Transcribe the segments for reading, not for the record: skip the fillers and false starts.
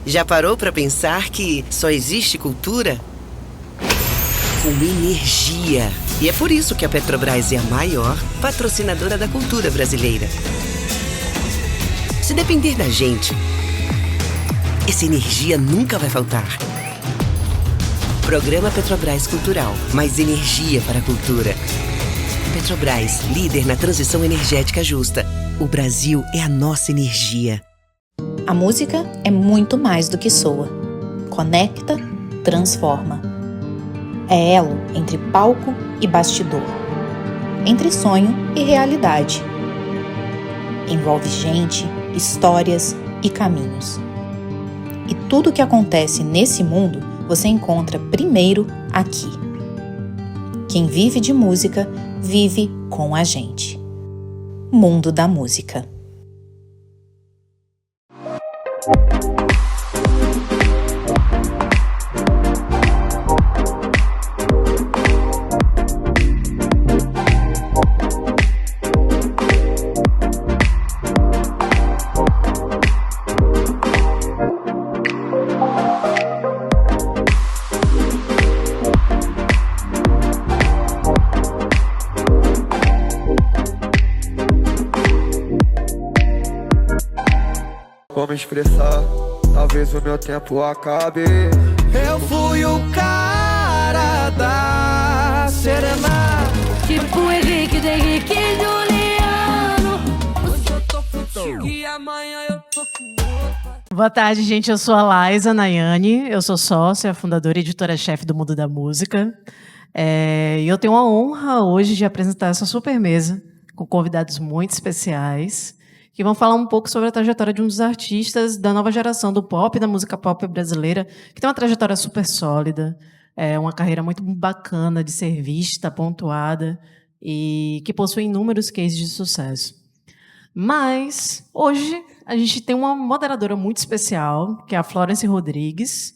Já parou para pensar que só existe cultura com energia? E é por isso que a Petrobras é a maior patrocinadora da cultura brasileira. Se depender da gente, essa energia nunca vai faltar. Programa Petrobras Cultural. Mais energia para a cultura. Petrobras, líder na transição energética justa. O Brasil é a nossa energia. A música é muito mais do que soa. Conecta, transforma. É elo entre palco e bastidor. Entre sonho e realidade. Envolve gente, histórias e caminhos. E tudo o que acontece nesse mundo você encontra primeiro aqui. Quem vive de música, vive com a gente. Mundo da Música. Como expressar, talvez o meu tempo acabe. Eu fui o cara da serenata, tipo o Henrique, do Henrique e Juliano. Hoje eu tô fudido e amanhã eu tô com outra. Boa tarde, gente. Eu sou a Laísa Nayane, eu sou sócia, fundadora e editora-chefe do Mundo da Música. E eu tenho a honra hoje de apresentar essa super mesa com convidados muito especiais que vão falar um pouco sobre a trajetória de um dos artistas da nova geração do pop, da música pop brasileira, que tem uma trajetória super sólida, uma carreira muito bacana de ser vista, pontuada, e que possui inúmeros cases de sucesso. Mas, hoje, a gente tem uma moderadora muito especial, que é a Florence Rodrigues.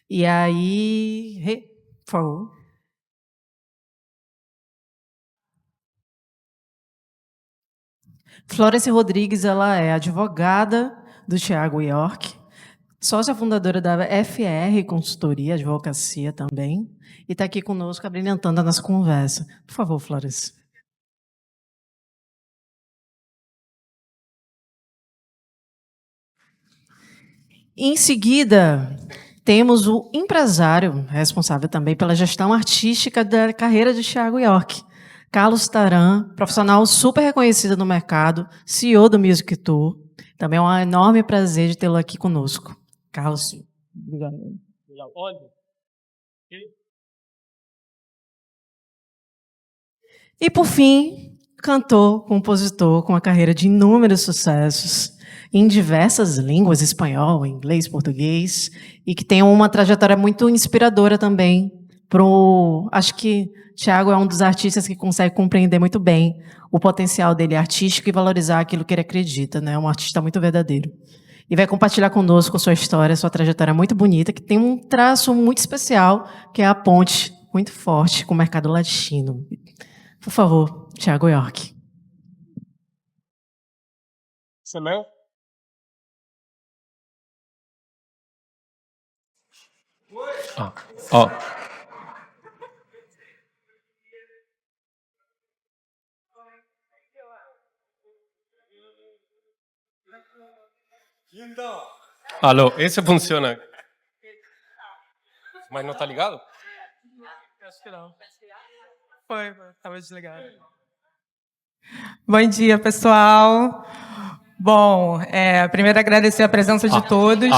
E aí... Por favor. Florence Rodrigues, ela é advogada do Thiago York, sócia fundadora da FR Consultoria, Advocacia também, e está aqui conosco, abrilhantando a nossa conversa. Por favor, Florence. Em seguida, temos o empresário, responsável também pela gestão artística da carreira de Thiago York, Carlos Taran, profissional super reconhecido no mercado, CEO do Music Tour. Também é um enorme prazer de tê-lo aqui conosco. Carlos. Obrigado. Olha. E, por fim, cantor, compositor com uma carreira de inúmeros sucessos em diversas línguas, espanhol, inglês, português, e que tem uma trajetória muito inspiradora também. Acho que Thiago é um dos artistas que consegue compreender muito bem o potencial dele artístico e valorizar aquilo que ele acredita, né? É um artista muito verdadeiro. E vai compartilhar conosco sua história, sua trajetória muito bonita, que tem um traço muito especial, que é a ponte muito forte com o mercado latino. Por favor, Thiago York. Você leu? Ó. Alô, esse funciona. Mas não tá ligado? Acho que não. Foi, estava desligado. Bom dia, pessoal. Bom, primeiro agradecer a presença de todos.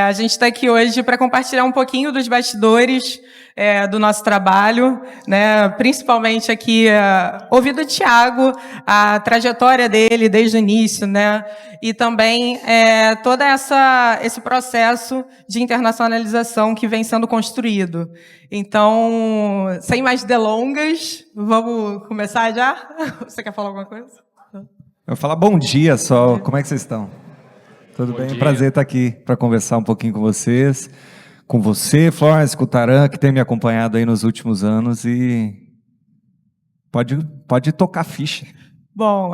A gente está aqui hoje para compartilhar um pouquinho dos bastidores do nosso trabalho, né? Principalmente aqui ouvir do Thiago a trajetória dele desde o início, né? E também todo esse processo de internacionalização que vem sendo construído. Então, sem mais delongas, vamos começar já? Você quer falar alguma coisa? Eu vou falar bom dia só. Como é que vocês estão? Tudo bem? Prazer estar aqui para conversar um pouquinho com vocês. Com você, Florence, com o Taran, que tem me acompanhado aí nos últimos anos. E pode tocar ficha. Bom,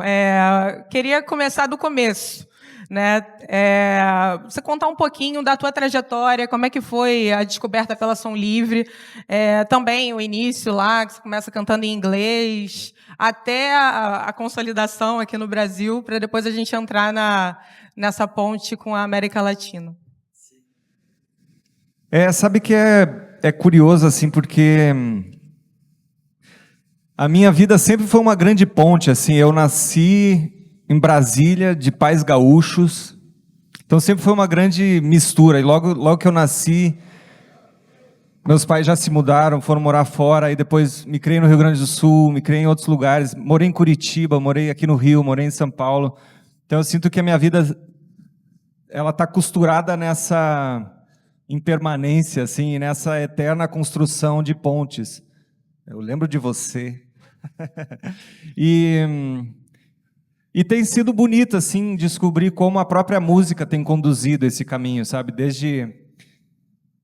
queria começar do começo, né? Você contar um pouquinho da tua trajetória, como é que foi a descoberta pela Som Livre, também o início lá, que você começa cantando em inglês, até a consolidação aqui no Brasil, para depois a gente entrar nessa ponte com a América Latina. Sabe que é curioso, assim, porque a minha vida sempre foi uma grande ponte, assim. Eu nasci em Brasília, de pais gaúchos, então sempre foi uma grande mistura. E logo que eu nasci, meus pais já se mudaram, foram morar fora, e depois me criei no Rio Grande do Sul, me criei em outros lugares, morei em Curitiba, morei aqui no Rio, morei em São Paulo. Então eu sinto que a minha vida, ela está costurada nessa impermanência, assim, nessa eterna construção de pontes. Eu lembro de você. E tem sido bonito, assim, descobrir como a própria música tem conduzido esse caminho, sabe? Desde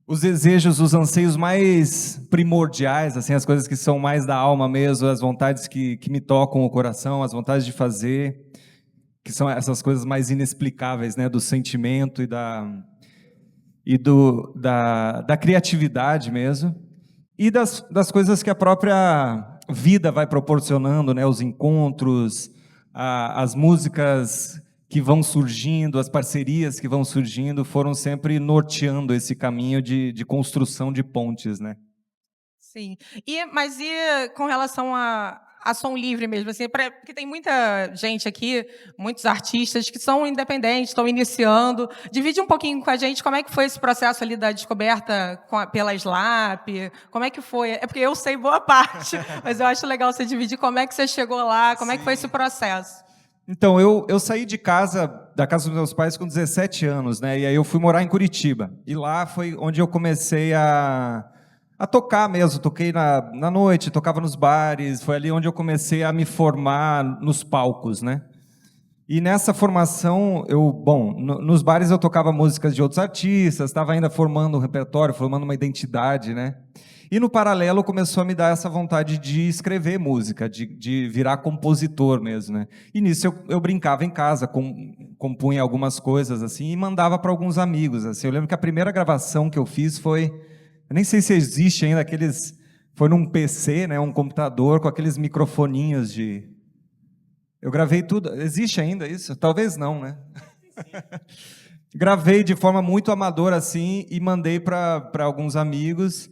os desejos, os anseios mais primordiais, assim, as coisas que são mais da alma mesmo, as vontades que me tocam o coração, as vontades de fazer, que são essas coisas mais inexplicáveis, né? Do sentimento da criatividade mesmo, e das coisas que a própria vida vai proporcionando, né? Os encontros, as músicas que vão surgindo, as parcerias que vão surgindo, foram sempre norteando esse caminho de construção de pontes, né? Sim. Mas com relação a Som Livre mesmo, assim, porque tem muita gente aqui, muitos artistas que são independentes, estão iniciando. Divide um pouquinho com a gente como é que foi esse processo ali da descoberta pela Slap, como é que foi? É porque eu sei boa parte, mas eu acho legal você dividir como é que você chegou lá, como é que foi esse processo. Então, eu saí da casa dos meus pais com 17 anos, né? E aí eu fui morar em Curitiba. E lá foi onde eu comecei a tocar mesmo. Toquei na noite, tocava nos bares. Foi ali onde eu comecei a me formar nos palcos, né? E nessa formação, nos bares eu tocava músicas de outros artistas, estava ainda formando um repertório, formando uma identidade, né? E no paralelo começou a me dar essa vontade de escrever música, de virar compositor mesmo, né? E nisso eu brincava em casa, compunha algumas coisas assim e mandava para alguns amigos, assim. Eu lembro que a primeira gravação que eu fiz foi, eu nem sei se existe ainda foi num PC, né, um computador com aqueles microfoninhos eu gravei tudo. Existe ainda isso? Talvez não, né? Gravei de forma muito amadora assim e mandei para alguns amigos.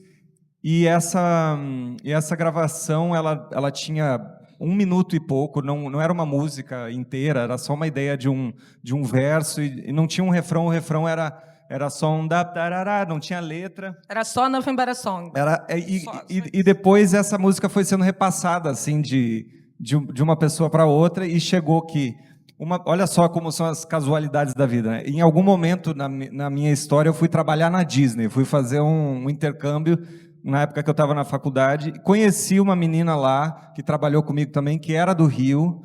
E essa gravação, ela tinha 1 minuto e pouco, não era uma música inteira, era só uma ideia de um verso, e não tinha um refrão, o refrão era só um da-tarará, não tinha letra. Era só Nothing But a Song. E depois essa música foi sendo repassada, assim, de uma pessoa para outra, e chegou que... olha só como são as casualidades da vida, né? Em algum momento na minha história, eu fui trabalhar na Disney, fui fazer um intercâmbio, na época que eu estava na faculdade, conheci uma menina lá, que trabalhou comigo também, que era do Rio,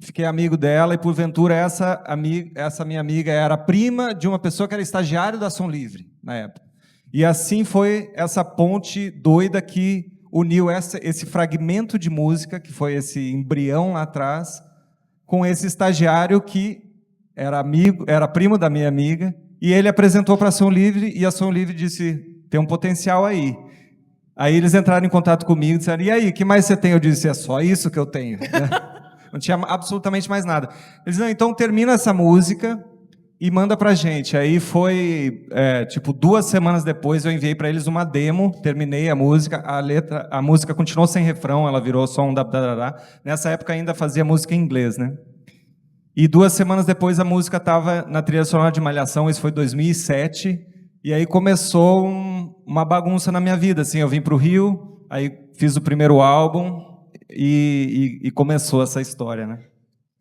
fiquei amigo dela, e porventura essa minha amiga era prima de uma pessoa que era estagiário da Som Livre, na época. E assim foi essa ponte doida que uniu esse fragmento de música, que foi esse embrião lá atrás, com esse estagiário que era primo da minha amiga, e ele apresentou para a Som Livre, e a Som Livre disse, tem um potencial aí. Aí eles entraram em contato comigo e disseram, e aí, o que mais você tem? Eu disse, é só isso que eu tenho. Não tinha absolutamente mais nada. Eles disseram, então termina essa música e manda pra gente. Aí foi, 2 semanas depois eu enviei para eles uma demo, terminei a música, a música continuou sem refrão, ela virou só um da-da-da-da. Nessa época ainda fazia música em inglês, né? E 2 semanas depois a música estava na trilha sonora de Malhação, isso foi 2007, e aí começou uma bagunça na minha vida, assim, eu vim para o Rio, aí fiz o primeiro álbum e começou essa história, né?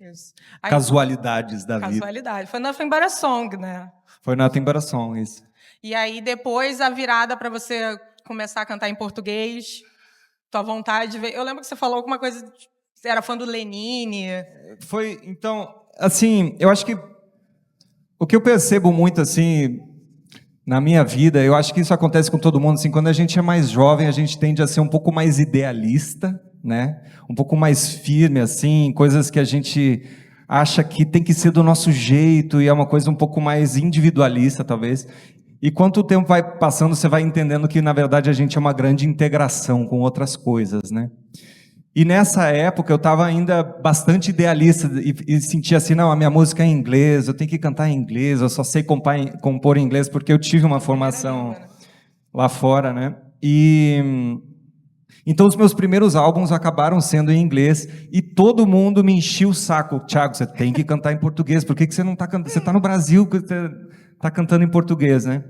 Isso. Casualidades da vida. Casualidade. Foi Nothing But a Song, né? Foi Nothing But a Song, isso. E aí depois a virada para você começar a cantar em português, tua vontade de ver... Eu lembro que você falou alguma coisa, você era fã do Lenine. Foi, então, assim, eu acho que o que eu percebo muito, assim, na minha vida, eu acho que isso acontece com todo mundo, assim, quando a gente é mais jovem, a gente tende a ser um pouco mais idealista, né? Um pouco mais firme, assim, coisas que a gente acha que tem que ser do nosso jeito e é uma coisa um pouco mais individualista, talvez. E quanto o tempo vai passando, você vai entendendo que, na verdade, a gente é uma grande integração com outras coisas, né? E nessa época eu estava ainda bastante idealista e sentia assim, não, a minha música é em inglês, eu tenho que cantar em inglês, eu só sei compor em inglês porque eu tive uma formação lá fora, né? Então os meus primeiros álbuns acabaram sendo em inglês e todo mundo me enchia o saco. Thiago, você tem que cantar em português, por que você não está cantando? Você está no Brasil, você está cantando em português, né?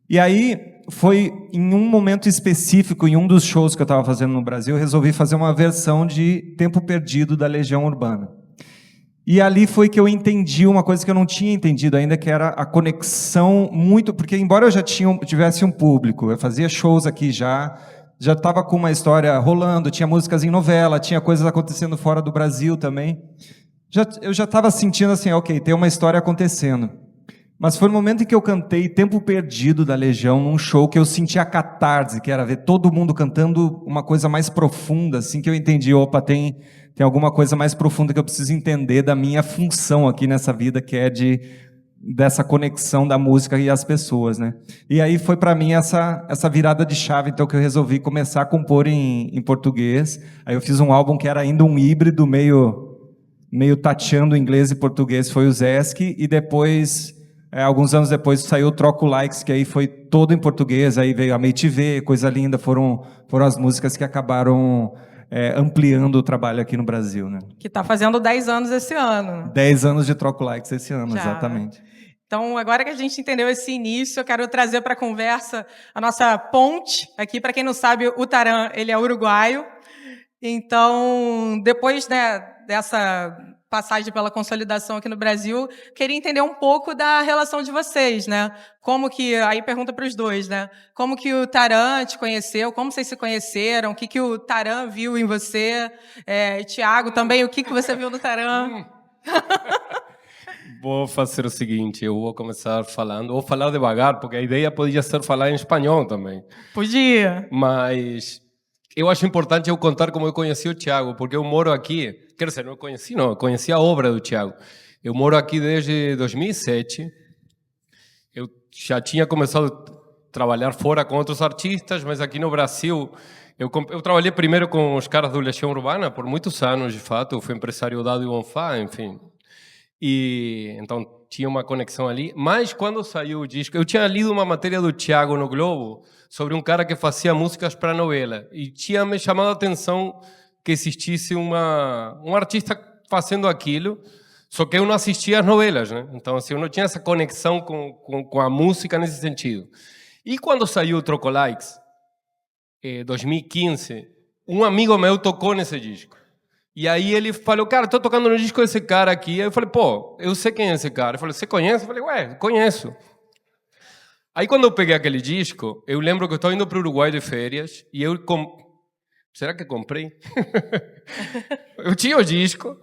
E aí foi em um momento específico, em um dos shows que eu estava fazendo no Brasil, eu resolvi fazer uma versão de Tempo Perdido da Legião Urbana. E ali foi que eu entendi uma coisa que eu não tinha entendido ainda, que era a conexão muito... Porque embora eu já tivesse um público, eu fazia shows aqui já estava com uma história rolando, tinha músicas em novela, tinha coisas acontecendo fora do Brasil também. Eu já estava sentindo assim, ok, tem uma história acontecendo. Mas foi no momento em que eu cantei Tempo Perdido da Legião, num show que eu senti a catarse, que era ver todo mundo cantando uma coisa mais profunda, assim, que eu entendi, opa, tem alguma coisa mais profunda que eu preciso entender da minha função aqui nessa vida, que é dessa conexão da música e as pessoas, né? E aí foi para mim essa virada de chave, então, que eu resolvi começar a compor em português. Aí eu fiz um álbum que era ainda um híbrido, meio tateando inglês e português, foi o Zesk, e depois... alguns anos depois saiu o Troco Likes, que aí foi todo em português, aí veio a MeTV, coisa linda, foram as músicas que acabaram ampliando o trabalho aqui no Brasil, né? Que está fazendo 10 anos esse ano. 10 anos de Troco Likes esse ano, Já. Exatamente. Então, agora que a gente entendeu esse início, eu quero trazer para a conversa a nossa ponte aqui. Para quem não sabe, o Taran, ele é uruguaio. Então, depois, né, dessa passagem pela consolidação aqui no Brasil, queria entender um pouco da relação de vocês, né? Como que, aí pergunta para os dois, né? Como que o Taran te conheceu, como vocês se conheceram, o que o Taran viu em você, Thiago também, o que você viu no Taran? Vou fazer o seguinte, eu vou começar falando, vou falar devagar, porque a ideia podia ser falar em espanhol também. Podia. Mas eu acho importante eu contar como eu conheci o Thiago, porque eu moro aqui, quer dizer, não conheci, não, eu conheci a obra do Thiago. Eu moro aqui desde 2007, eu já tinha começado a trabalhar fora com outros artistas, mas aqui no Brasil, eu trabalhei primeiro com os caras do Legião Urbana por muitos anos, de fato, eu fui empresário Dado e Bonfá, enfim. E então tinha uma conexão ali, mas quando saiu o disco, eu tinha lido uma matéria do Thiago no Globo sobre um cara que fazia músicas para novela e tinha me chamado a atenção que existisse um artista fazendo aquilo, só que eu não assistia às novelas, né? Então assim, eu não tinha essa conexão com a música nesse sentido. E quando saiu o Troco Likes, 2015, um amigo meu tocou nesse disco. E aí ele falou, cara, estou tocando no disco desse cara aqui. Aí eu falei, pô, eu sei quem é esse cara. Ele falou, você conhece? Eu falei, ué, conheço. Aí quando eu peguei aquele disco, eu lembro que eu estava indo para o Uruguai de férias e eu... Será que comprei? Eu tinha o disco,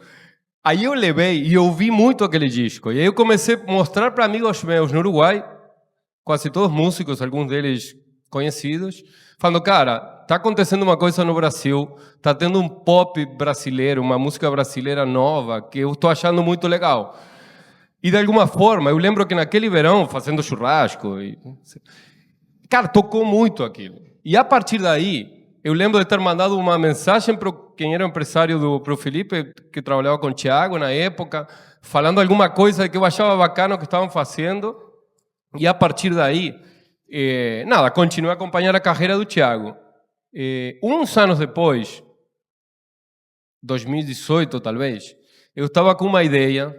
aí eu levei e ouvi muito aquele disco. E aí eu comecei a mostrar para amigos meus no Uruguai, quase todos músicos, alguns deles conhecidos, falando, cara, está acontecendo uma coisa no Brasil, está tendo um pop brasileiro, uma música brasileira nova, que eu estou achando muito legal. E de alguma forma, eu lembro que naquele verão, fazendo churrasco, cara, tocou muito aquilo. E a partir daí, eu lembro de ter mandado uma mensagem para quem era o empresário para o Felipe, que trabalhava com o Thiago na época, falando alguma coisa que eu achava bacana que estavam fazendo. E a partir daí, continuei a acompanhar a carreira do Thiago. Uns anos depois, 2018 talvez, eu estava com uma ideia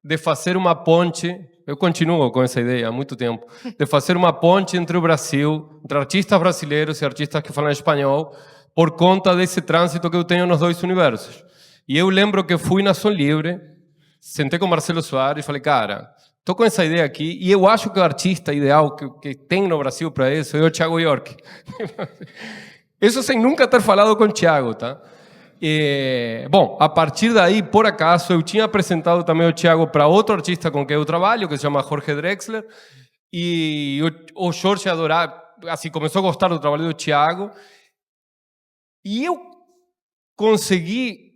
de fazer uma ponte, eu continuo com essa ideia há muito tempo, de fazer uma ponte entre o Brasil, entre artistas brasileiros e artistas que falam espanhol, por conta desse trânsito que eu tenho nos dois universos. E eu lembro que fui na Som Livre, sentei com o Marcelo Soares e falei, cara, estou com essa ideia aqui e eu acho que o artista ideal que tem no Brasil para isso é o Thiago York. Isso sem nunca ter falado com o Thiago, tá? Bom, a partir daí, por acaso, eu tinha apresentado também o Thiago para outro artista com quem eu trabalho, que se chama Jorge Drexler, e o Jorge adorava, assim, começou a gostar do trabalho do Thiago, e eu consegui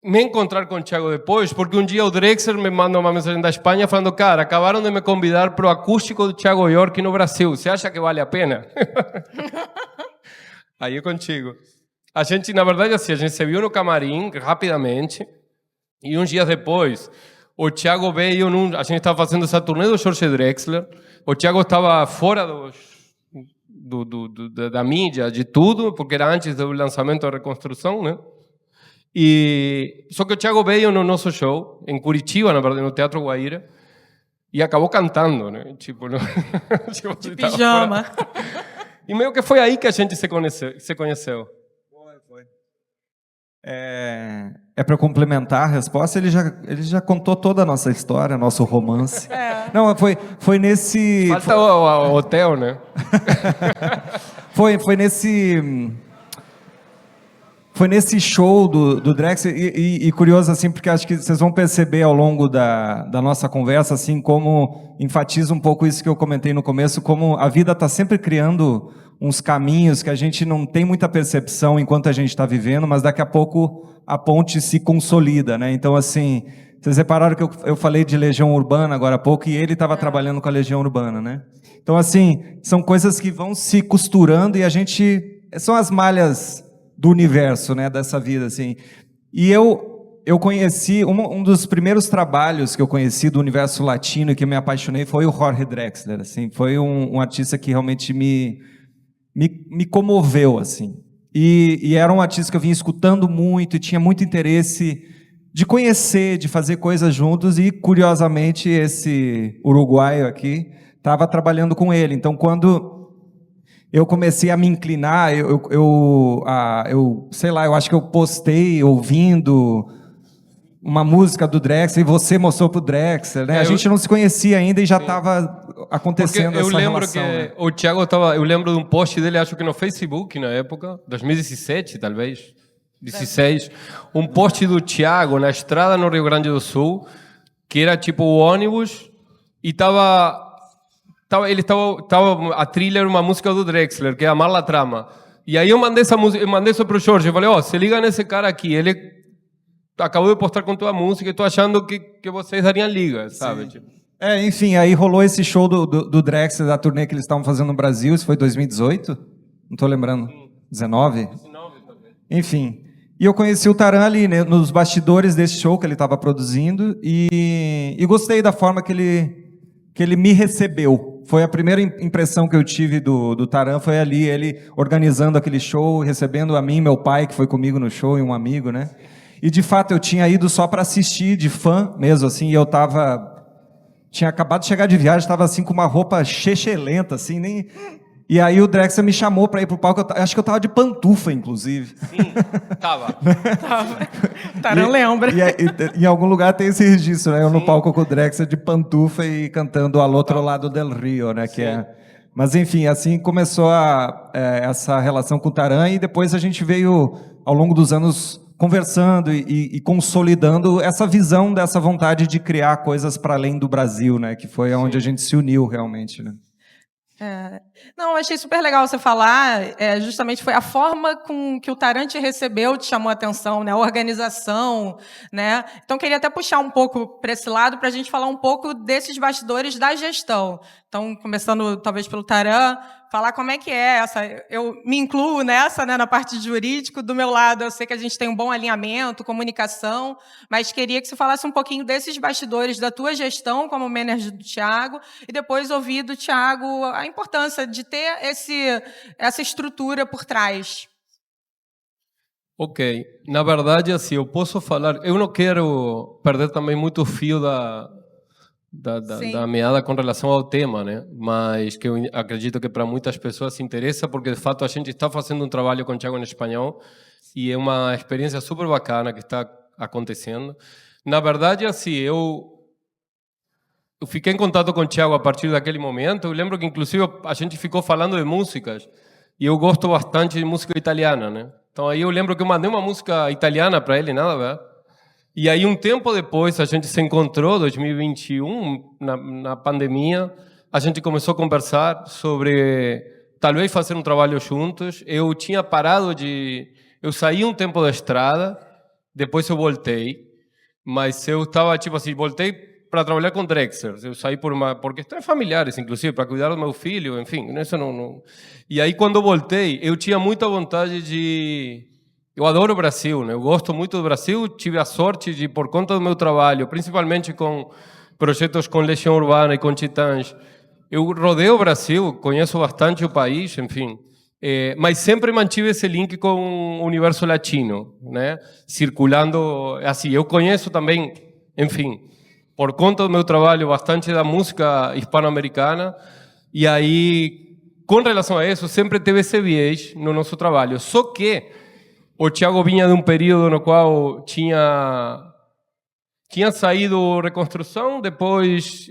me encontrar com o Thiago depois, porque um dia o Drexler me manda uma mensagem da Espanha falando, cara, acabaram de me convidar para o acústico do Thiago York no Brasil, você acha que vale a pena? Aí é contigo. A gente, na verdade, assim, a gente se viu no camarim rapidamente, e uns dias depois, o Thiago veio, a gente estava fazendo essa turnê do Jorge Drexler, o Thiago estava fora da mídia, de tudo, porque era antes do lançamento da Reconstrução, né? E só que o Thiago veio no nosso show, em Curitiba, na verdade, no Teatro Guaíra, e acabou cantando, né? Tipo, no... tipo, de pijama. E meio que foi aí que a gente se conheceu. Foi. Para complementar a resposta, ele já contou toda a nossa história, nosso romance. Não, foi nesse... Falta o hotel, né? Foi nesse show do Drex, e curioso assim, porque acho que vocês vão perceber ao longo da nossa conversa, assim, como enfatiza um pouco isso que eu comentei no começo, como a vida está sempre criando uns caminhos que a gente não tem muita percepção enquanto a gente está vivendo, mas daqui a pouco a ponte se consolida, né? Então, assim, vocês repararam que eu falei de Legião Urbana agora há pouco, e ele estava trabalhando com a Legião Urbana, né? Então, assim, são coisas que vão se costurando, e são as malhas do universo, né, dessa vida, assim. E eu conheci, um dos primeiros trabalhos que eu conheci do universo latino e que me apaixonei foi o Jorge Drexler, assim. Foi um artista que realmente me comoveu, assim. E era um artista que eu vinha escutando muito e tinha muito interesse de conhecer, de fazer coisas juntos, e curiosamente esse uruguaio aqui estava trabalhando com ele. Então, quando eu comecei a me inclinar, sei lá, eu acho que eu postei ouvindo uma música do Drexler, e você mostrou pro Drexler, né? A gente não se conhecia ainda e já estava acontecendo essa relação. Eu lembro que o Thiago eu lembro de um post dele, acho que no Facebook, na época, 2017, talvez, 16, um post do Thiago na estrada no Rio Grande do Sul, que era tipo o ônibus, e a trilha era uma música do Drexler, que é Amar la Trama. E aí eu mandei essa música, eu mandei isso pro Jorge, eu falei, se liga nesse cara aqui, ele acabou de postar com tua música e tô achando que vocês dariam liga, sabe? Tipo. Enfim, aí rolou esse show do Drexler, da turnê que eles estavam fazendo no Brasil, isso foi 2018? Não tô lembrando. 19? 19 também. Enfim, e eu conheci o Taran ali, né, nos bastidores desse show que ele estava produzindo, e gostei da forma que ele me recebeu. Foi a primeira impressão que eu tive do Taran, foi ali, ele organizando aquele show, recebendo a mim, meu pai, que foi comigo no show, e um amigo, né? E, de fato, eu tinha ido só para assistir, de fã mesmo, assim, e eu tinha acabado de chegar de viagem, estava assim, com uma roupa chechelenta, assim, nem... E aí o Drexler me chamou para ir pro palco, acho que eu estava de pantufa, inclusive. Sim, tava. Taran lembra. E em algum lugar tem esse registro, né? Eu no palco com o Drexler de pantufa e cantando Al Outro Lado del Rio, né? Que Mas, enfim, assim começou essa relação com o Taran, e depois a gente veio, ao longo dos anos, conversando e consolidando essa visão dessa vontade de criar coisas para além do Brasil, né? Que foi onde a gente se uniu realmente, né? Não, achei super legal você falar, justamente foi a forma com que o Taran te recebeu, te chamou a atenção, né? A organização, né? Então, queria até puxar um pouco para esse lado, para a gente falar um pouco desses bastidores da gestão. Então, começando talvez pelo Taran, falar como é que é essa... Eu me incluo nessa, né, na parte de jurídico. Do meu lado, eu sei que a gente tem um bom alinhamento, comunicação, mas queria que você falasse um pouquinho desses bastidores da tua gestão como manager do Thiago, e depois ouvir do Thiago a importância de ter essa estrutura por trás. Ok. Na verdade, assim, eu posso falar... Eu não quero perder também muito o fio da meada com relação ao tema, né? Mas que eu acredito que para muitas pessoas se interessa, porque de fato a gente está fazendo um trabalho com o Thiago em espanhol e é uma experiência super bacana que está acontecendo. Na verdade, assim, eu fiquei em contato com o Thiago a partir daquele momento. Eu lembro que inclusive a gente ficou falando de músicas e eu gosto bastante de música italiana, né? Então aí eu lembro que eu mandei uma música italiana para ele, nada a ver. E aí, um tempo depois, a gente se encontrou, 2021, na pandemia, a gente começou a conversar sobre talvez fazer um trabalho juntos. Eu tinha parado eu saí um tempo da estrada Depois eu voltei, mas eu estava, tipo assim, voltei para trabalhar com Drexler. Eu saí por questões familiares, inclusive, para cuidar do meu filho, enfim, isso não... E aí, quando eu voltei, eu tinha muita vontade de... Eu adoro o Brasil, né? Eu gosto muito do Brasil, tive a sorte de, por conta do meu trabalho, principalmente com projetos com Legião Urbana e com Titãs, eu rodeio o Brasil, conheço bastante o país, enfim, mas sempre mantive esse link com o universo latino, né? Circulando, assim, eu conheço também, enfim, por conta do meu trabalho, bastante da música hispano-americana, e aí, com relação a isso, sempre teve esse viés no nosso trabalho. Só que o Thiago vinha de um período no qual tinha saído Reconstrução, depois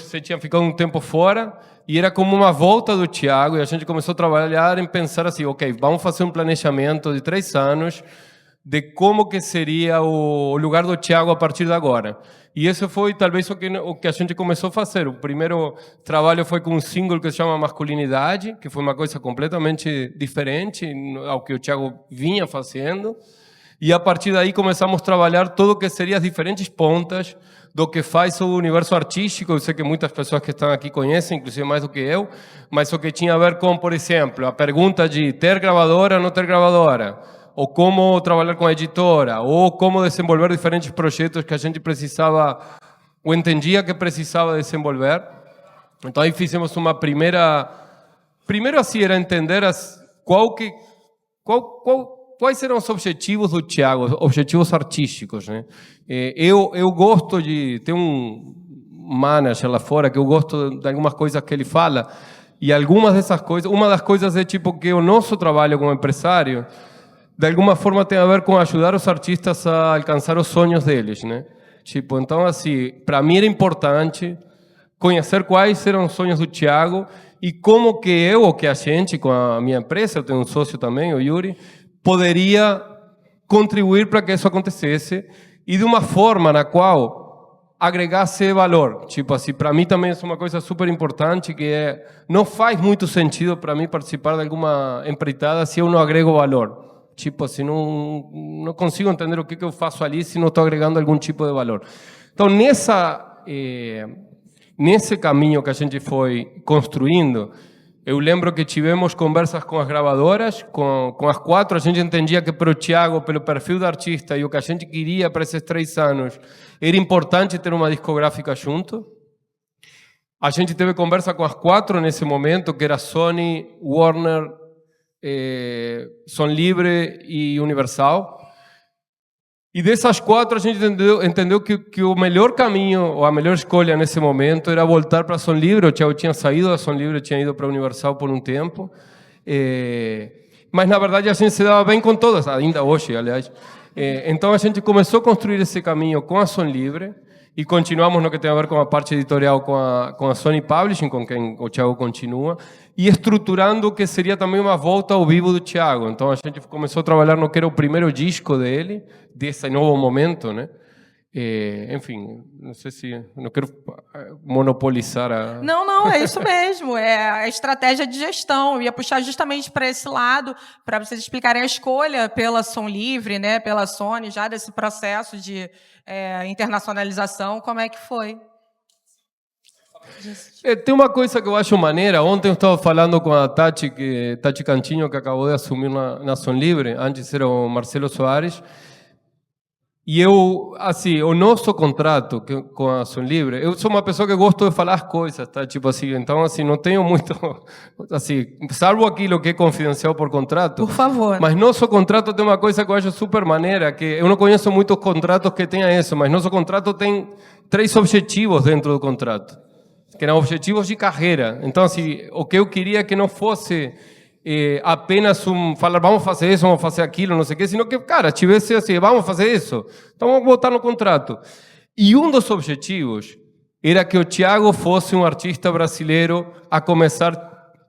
você tinha ficado um tempo fora, e era como uma volta do Thiago, e a gente começou a trabalhar em pensar assim, ok, vamos fazer um planejamento de 3 anos de como que seria o lugar do Thiago a partir de agora. E isso foi talvez o que a gente começou a fazer. O primeiro trabalho foi com um single que se chama Masculinidade, que foi uma coisa completamente diferente ao que o Thiago vinha fazendo. E a partir daí começamos a trabalhar tudo o que seriam as diferentes pontas do que faz o universo artístico. Eu sei que muitas pessoas que estão aqui conhecem, inclusive mais do que eu, mas o que tinha a ver com, por exemplo, a pergunta de ter gravadora ou não ter gravadora, ou como trabalhar com a editora, ou como desenvolver diferentes projetos que a gente precisava, ou entendia que precisava desenvolver. Então aí fizemos uma primeira... Primeiro assim, era entender quais eram os objetivos do Thiago, objetivos artísticos, né? Eu gosto de... Tem um manager lá fora que eu gosto de algumas coisas que ele fala, e algumas dessas coisas... Uma das coisas é tipo que o nosso trabalho como empresário, de alguma forma tem a ver com ajudar os artistas a alcançar os sonhos deles, né? Tipo, então assim, para mim era importante conhecer quais eram os sonhos do Thiago e como que eu, ou que a gente, com a minha empresa, eu tenho um sócio também, o Yuri, poderia contribuir para que isso acontecesse e de uma forma na qual agregasse valor. Tipo assim, para mim também é uma coisa super importante, que não faz muito sentido para mim participar de alguma empreitada se eu não agrego valor. Tipo assim, não consigo entender o que eu faço ali se não estou agregando algum tipo de valor. Então, nesse caminho que a gente foi construindo, eu lembro que tivemos conversas com as gravadoras, com as 4, a gente entendia que para o Thiago, pelo perfil do artista e o que a gente queria para esses 3 anos, era importante ter uma discográfica junto. A gente teve conversa com as 4 nesse momento, que era Sony, Warner, Som Livre e Universal. E dessas 4 a gente entendeu que o melhor caminho, ou a melhor escolha nesse momento, era voltar para a Som Livre. O Thiago tinha saído da Som Livre, tinha ido para a Universal por um tempo. Mas, na verdade, a gente se dava bem com todas, ainda hoje, aliás. Então, a gente começou a construir esse caminho com a Som Livre e continuamos no que tem a ver com a parte editorial com a Sony Publishing, com quem o Thiago continua, e estruturando o que seria também uma volta ao vivo do Thiago. Então, a gente começou a trabalhar no que era o primeiro disco dele, desse novo momento, né? Enfim, não sei se... Não quero monopolizar a... Não, é isso mesmo. É a estratégia de gestão. Eu ia puxar justamente para esse lado, para vocês explicarem a escolha pela Som Livre, né, pela Sony, já desse processo de internacionalização. Como é que foi? Tem uma coisa que eu acho maneira. Ontem eu estava falando com a Tati Cantinho, que acabou de assumir na Som Livre. Antes era o Marcelo Soares. E eu, assim, o nosso contrato com a Som Livre, eu sou uma pessoa que gosto de falar as coisas, tá? Tipo assim, então, assim, não tenho muito, assim, salvo aquilo que é confidencial por contrato. Por favor. Mas nosso contrato tem uma coisa que eu acho super maneira, que eu não conheço muitos contratos que tenham isso, mas nosso contrato tem 3 objetivos dentro do contrato, que eram objetivos de carreira. Então, assim, o que eu queria que não fosse... apenas falar, vamos fazer isso, vamos fazer aquilo, não sei o quê, sino que, cara, tivesse assim, vamos fazer isso, então vamos botar no contrato. E um dos objetivos era que o Thiago fosse um artista brasileiro a começar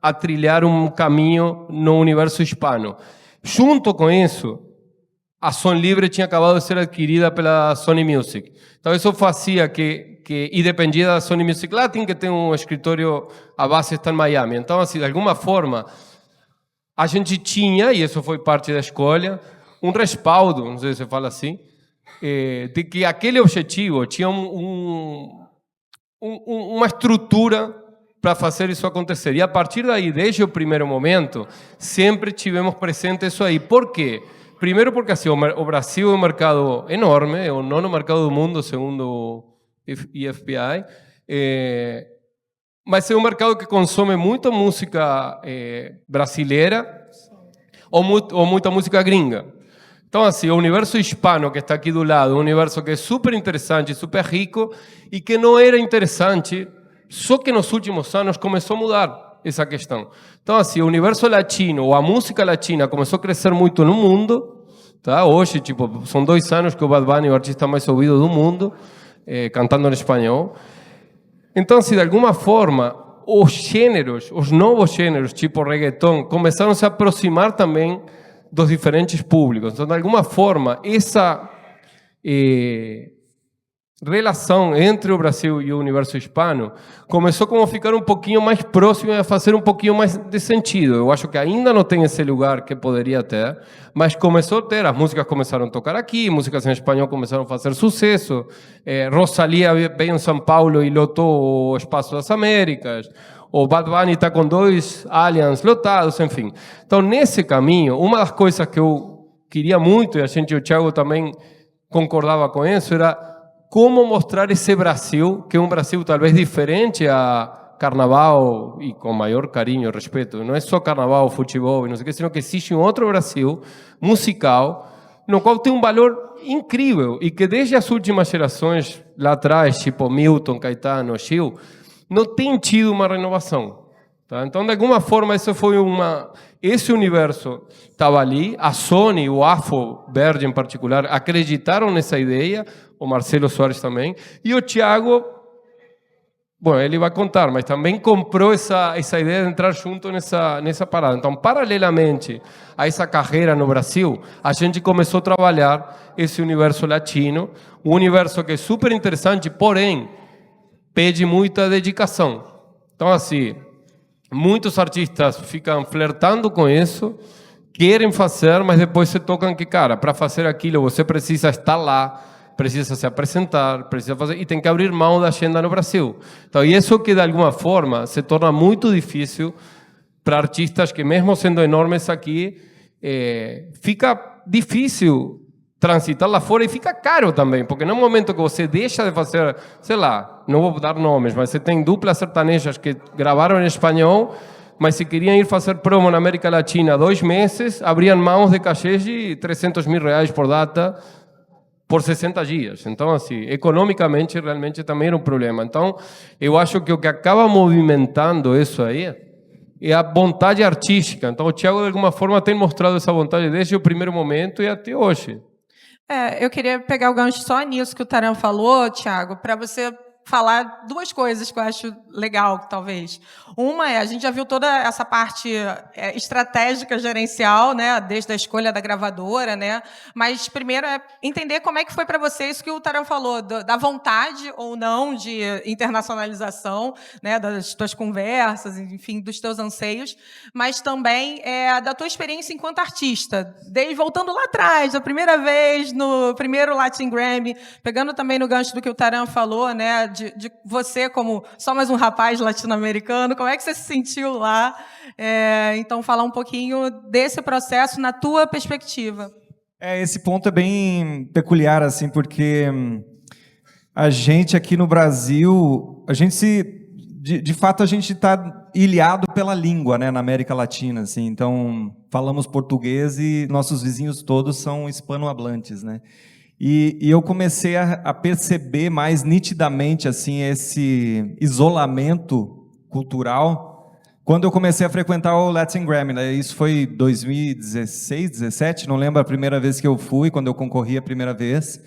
a trilhar um caminho no universo hispano. Junto com isso, a Som Livre tinha acabado de ser adquirida pela Sony Music. Então isso fazia e dependia da Sony Music Latin, que tem um escritório, a base está em Miami. Então, assim, de alguma forma... A gente tinha, e isso foi parte da escolha, um respaldo, não sei se você fala assim, de que aquele objetivo tinha uma estrutura para fazer isso acontecer. E a partir daí, desde o primeiro momento, sempre tivemos presente isso aí. Por quê? Primeiro porque assim, o Brasil é um mercado enorme, é o nono mercado do mundo, segundo o IFPI, mas é um mercado que consome muita música brasileira ou muita música gringa. Então, assim, o universo hispano que está aqui do lado, um universo que é super interessante, super rico, e que não era interessante, só que nos últimos anos começou a mudar essa questão. Então, assim, o universo latino, ou a música latina, começou a crescer muito no mundo. Tá? Hoje, tipo, são 2 anos que o Bad Bunny é o artista mais ouvido do mundo, cantando em espanhol. Então, assim, de alguma forma, os novos gêneros, tipo reggaeton, começaram a se aproximar também dos diferentes públicos. Então, de alguma forma, essa relação entre o Brasil e o universo hispano começou como a ficar um pouquinho mais próximo e a fazer um pouquinho mais de sentido. Eu acho que ainda não tem esse lugar que poderia ter, mas começou a ter. As músicas começaram a tocar aqui, músicas em espanhol começaram a fazer sucesso. Rosalía veio em São Paulo e lotou o Espaço das Américas. O Bad Bunny está com 2 Allianz lotados, enfim. Então, nesse caminho, uma das coisas que eu queria muito, e o Thiago também concordava com isso, era como mostrar esse Brasil, que é um Brasil talvez diferente a carnaval, e com maior carinho e respeito. Não é só carnaval, futebol, e não sei o que, sino que existe um outro Brasil musical, no qual tem um valor incrível, e que desde as últimas gerações, lá atrás, tipo Milton, Caetano, Gil, não tem tido uma renovação. Tá? Então, de alguma forma, esse universo estava ali. A Sony, o Afro Verde em particular, acreditaram nessa ideia, o Marcelo Soares também, e o Thiago, bom, ele vai contar, mas também comprou essa ideia de entrar junto nessa parada. Então, paralelamente a essa carreira no Brasil, a gente começou a trabalhar esse universo latino, um universo que é super interessante, porém, pede muita dedicação. Então, assim, muitos artistas ficam flertando com isso, querem fazer, mas depois se tocam que, cara, para fazer aquilo você precisa estar lá, precisa se apresentar, precisa fazer, e tem que abrir mão da agenda no Brasil. Então, e isso que de alguma forma se torna muito difícil para artistas que, mesmo sendo enormes aqui, fica difícil transitar lá fora e fica caro também, porque no momento que você deixa de fazer, sei lá, não vou dar nomes, mas você tem duplas sertanejas que gravaram em espanhol, mas se queriam ir fazer promo na América Latina 2 meses, abriam mãos de cachês de R$300 mil por data, por 60 dias. Então, assim, economicamente, realmente também era um problema. Então, eu acho que o que acaba movimentando isso aí é a vontade artística. Então, o Thiago, de alguma forma, tem mostrado essa vontade desde o primeiro momento e até hoje. Eu queria pegar o gancho só nisso que o Taran falou, Thiago, para você falar 2 coisas que eu acho legal, talvez. Uma a gente já viu toda essa parte estratégica gerencial, né, desde a escolha da gravadora, né, mas primeiro é entender como é que foi para você isso que o Taran falou, da vontade ou não de internacionalização, né, das tuas conversas, enfim, dos teus anseios, mas também da tua experiência enquanto artista, voltando lá atrás, a primeira vez no primeiro Latin Grammy, pegando também no gancho do que o Taran falou, né, de você como só mais um rapaz latino-americano, como é que você se sentiu lá? Então, falar um pouquinho desse processo na tua perspectiva. Esse ponto é bem peculiar, assim, porque a gente aqui no Brasil, de fato, a gente está ilhado pela língua, né, na América Latina, assim, então falamos português e nossos vizinhos todos são hispanohablantes, né? E eu comecei a perceber mais nitidamente assim, esse isolamento cultural quando eu comecei a frequentar o Latin Grammy, né? Isso foi 2016, 17, não lembro a primeira vez que eu fui, quando eu concorri a primeira vez.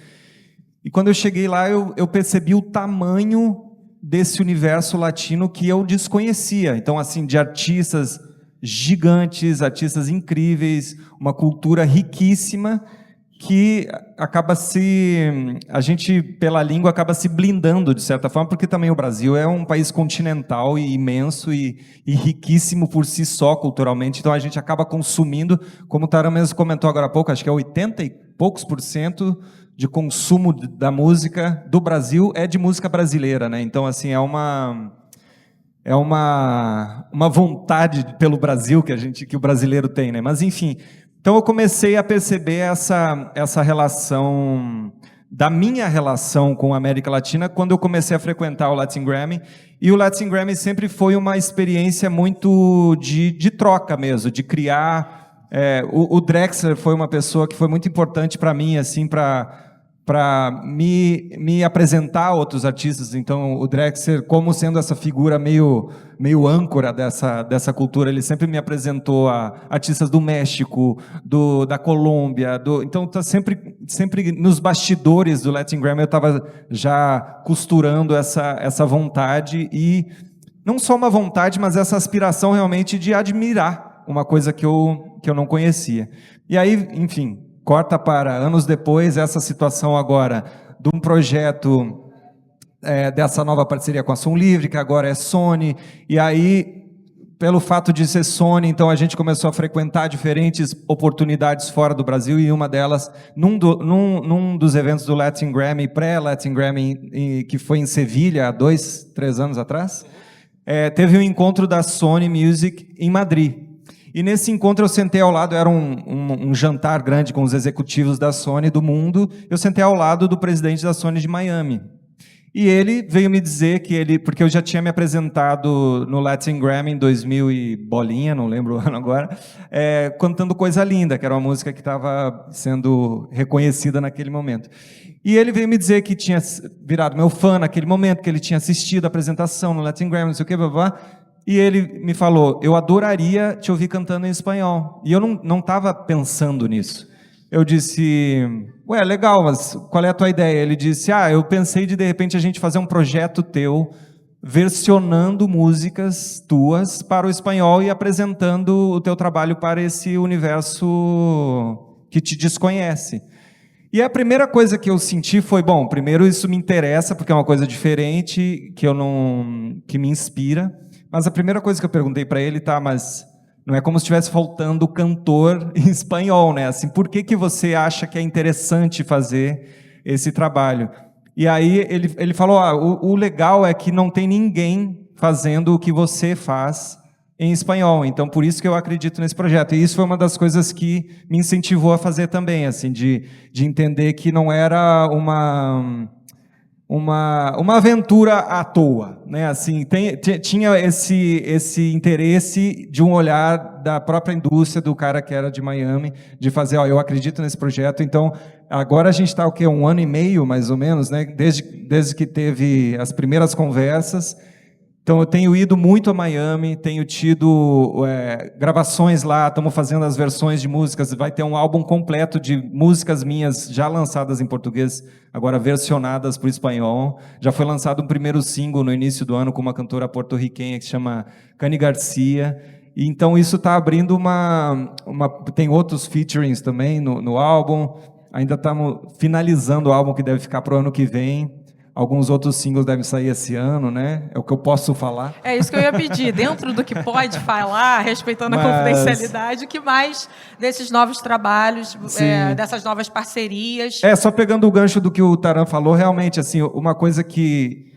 E quando eu cheguei lá, eu percebi o tamanho desse universo latino que eu desconhecia. Então, assim, de artistas gigantes, artistas incríveis, uma cultura riquíssima, que a gente, pela língua, acaba se blindando, de certa forma, porque também o Brasil é um país continental e imenso e riquíssimo por si só, culturalmente, então a gente acaba consumindo, como o Taran mesmo comentou agora há pouco, acho que é 80 e poucos % de consumo da música do Brasil é de música brasileira, né? Então, assim, é uma vontade pelo Brasil que o brasileiro tem, né? Mas, enfim, então eu comecei a perceber essa relação, da minha relação com a América Latina, quando eu comecei a frequentar o Latin Grammy, e o Latin Grammy sempre foi uma experiência muito de troca mesmo, de criar. O Drexler foi uma pessoa que foi muito importante para mim, assim, para me apresentar a outros artistas. Então, o Drexler, como sendo essa figura meio âncora dessa cultura, ele sempre me apresentou a artistas do México, da Colômbia. Então, tá sempre nos bastidores do Latin Grammy, eu estava já costurando essa vontade, e não só uma vontade, mas essa aspiração realmente de admirar uma coisa que eu não conhecia. E aí, enfim, corta para anos depois, essa situação agora de um projeto dessa nova parceria com a Som Livre, que agora é Sony, e aí, pelo fato de ser Sony, então a gente começou a frequentar diferentes oportunidades fora do Brasil, e uma delas, num dos eventos do Latin Grammy, pré-Latin Grammy, que foi em Sevilha, há 2, 3 anos atrás, teve um encontro da Sony Music em Madrid. E nesse encontro eu sentei ao lado, era um jantar grande com os executivos da Sony do mundo, eu sentei ao lado do presidente da Sony de Miami. E ele veio me dizer porque eu já tinha me apresentado no Latin Grammy em 2000 e bolinha, não lembro o ano agora, cantando Coisa Linda, que era uma música que estava sendo reconhecida naquele momento. E ele veio me dizer que tinha virado meu fã naquele momento, que ele tinha assistido a apresentação no Latin Grammy, não sei o que, blá, blá, blá. E ele me falou, eu adoraria te ouvir cantando em espanhol. E eu não estava pensando nisso. Eu disse, legal, mas qual é a tua ideia? Ele disse, eu pensei de repente a gente fazer um projeto teu, versionando músicas tuas para o espanhol e apresentando o teu trabalho para esse universo que te desconhece. E a primeira coisa que eu senti foi, bom, primeiro isso me interessa, porque é uma coisa diferente, que me inspira. Mas a primeira coisa que eu perguntei para ele, mas não é como se estivesse faltando cantor em espanhol, né? Assim, por que você acha que é interessante fazer esse trabalho? E aí ele falou, o legal é que não tem ninguém fazendo o que você faz em espanhol, então por isso que eu acredito nesse projeto. E isso foi uma das coisas que me incentivou a fazer também, assim, de entender que não era uma aventura à toa, né? Assim, tinha esse interesse de um olhar da própria indústria, do cara que era de Miami, de fazer, eu acredito nesse projeto. Então, agora a gente está 1 ano e meio, mais ou menos, né? Desde que teve as primeiras conversas. Então, eu tenho ido muito a Miami, tenho tido gravações lá, estamos fazendo as versões de músicas, vai ter um álbum completo de músicas minhas já lançadas em português, agora versionadas para o espanhol. Já foi lançado um primeiro single no início do ano com uma cantora porto-riquenha que se chama Cani Garcia. E, então, isso está abrindo tem outros featurings também no álbum. Ainda estamos finalizando o álbum, que deve ficar para o ano que vem. Alguns outros singles devem sair esse ano, né? É o que eu posso falar. É isso que eu ia pedir. Dentro do que pode falar, respeitando a confidencialidade, o que mais desses novos trabalhos, dessas novas parcerias? Só pegando o gancho do que o Taran falou, realmente, assim, uma coisa que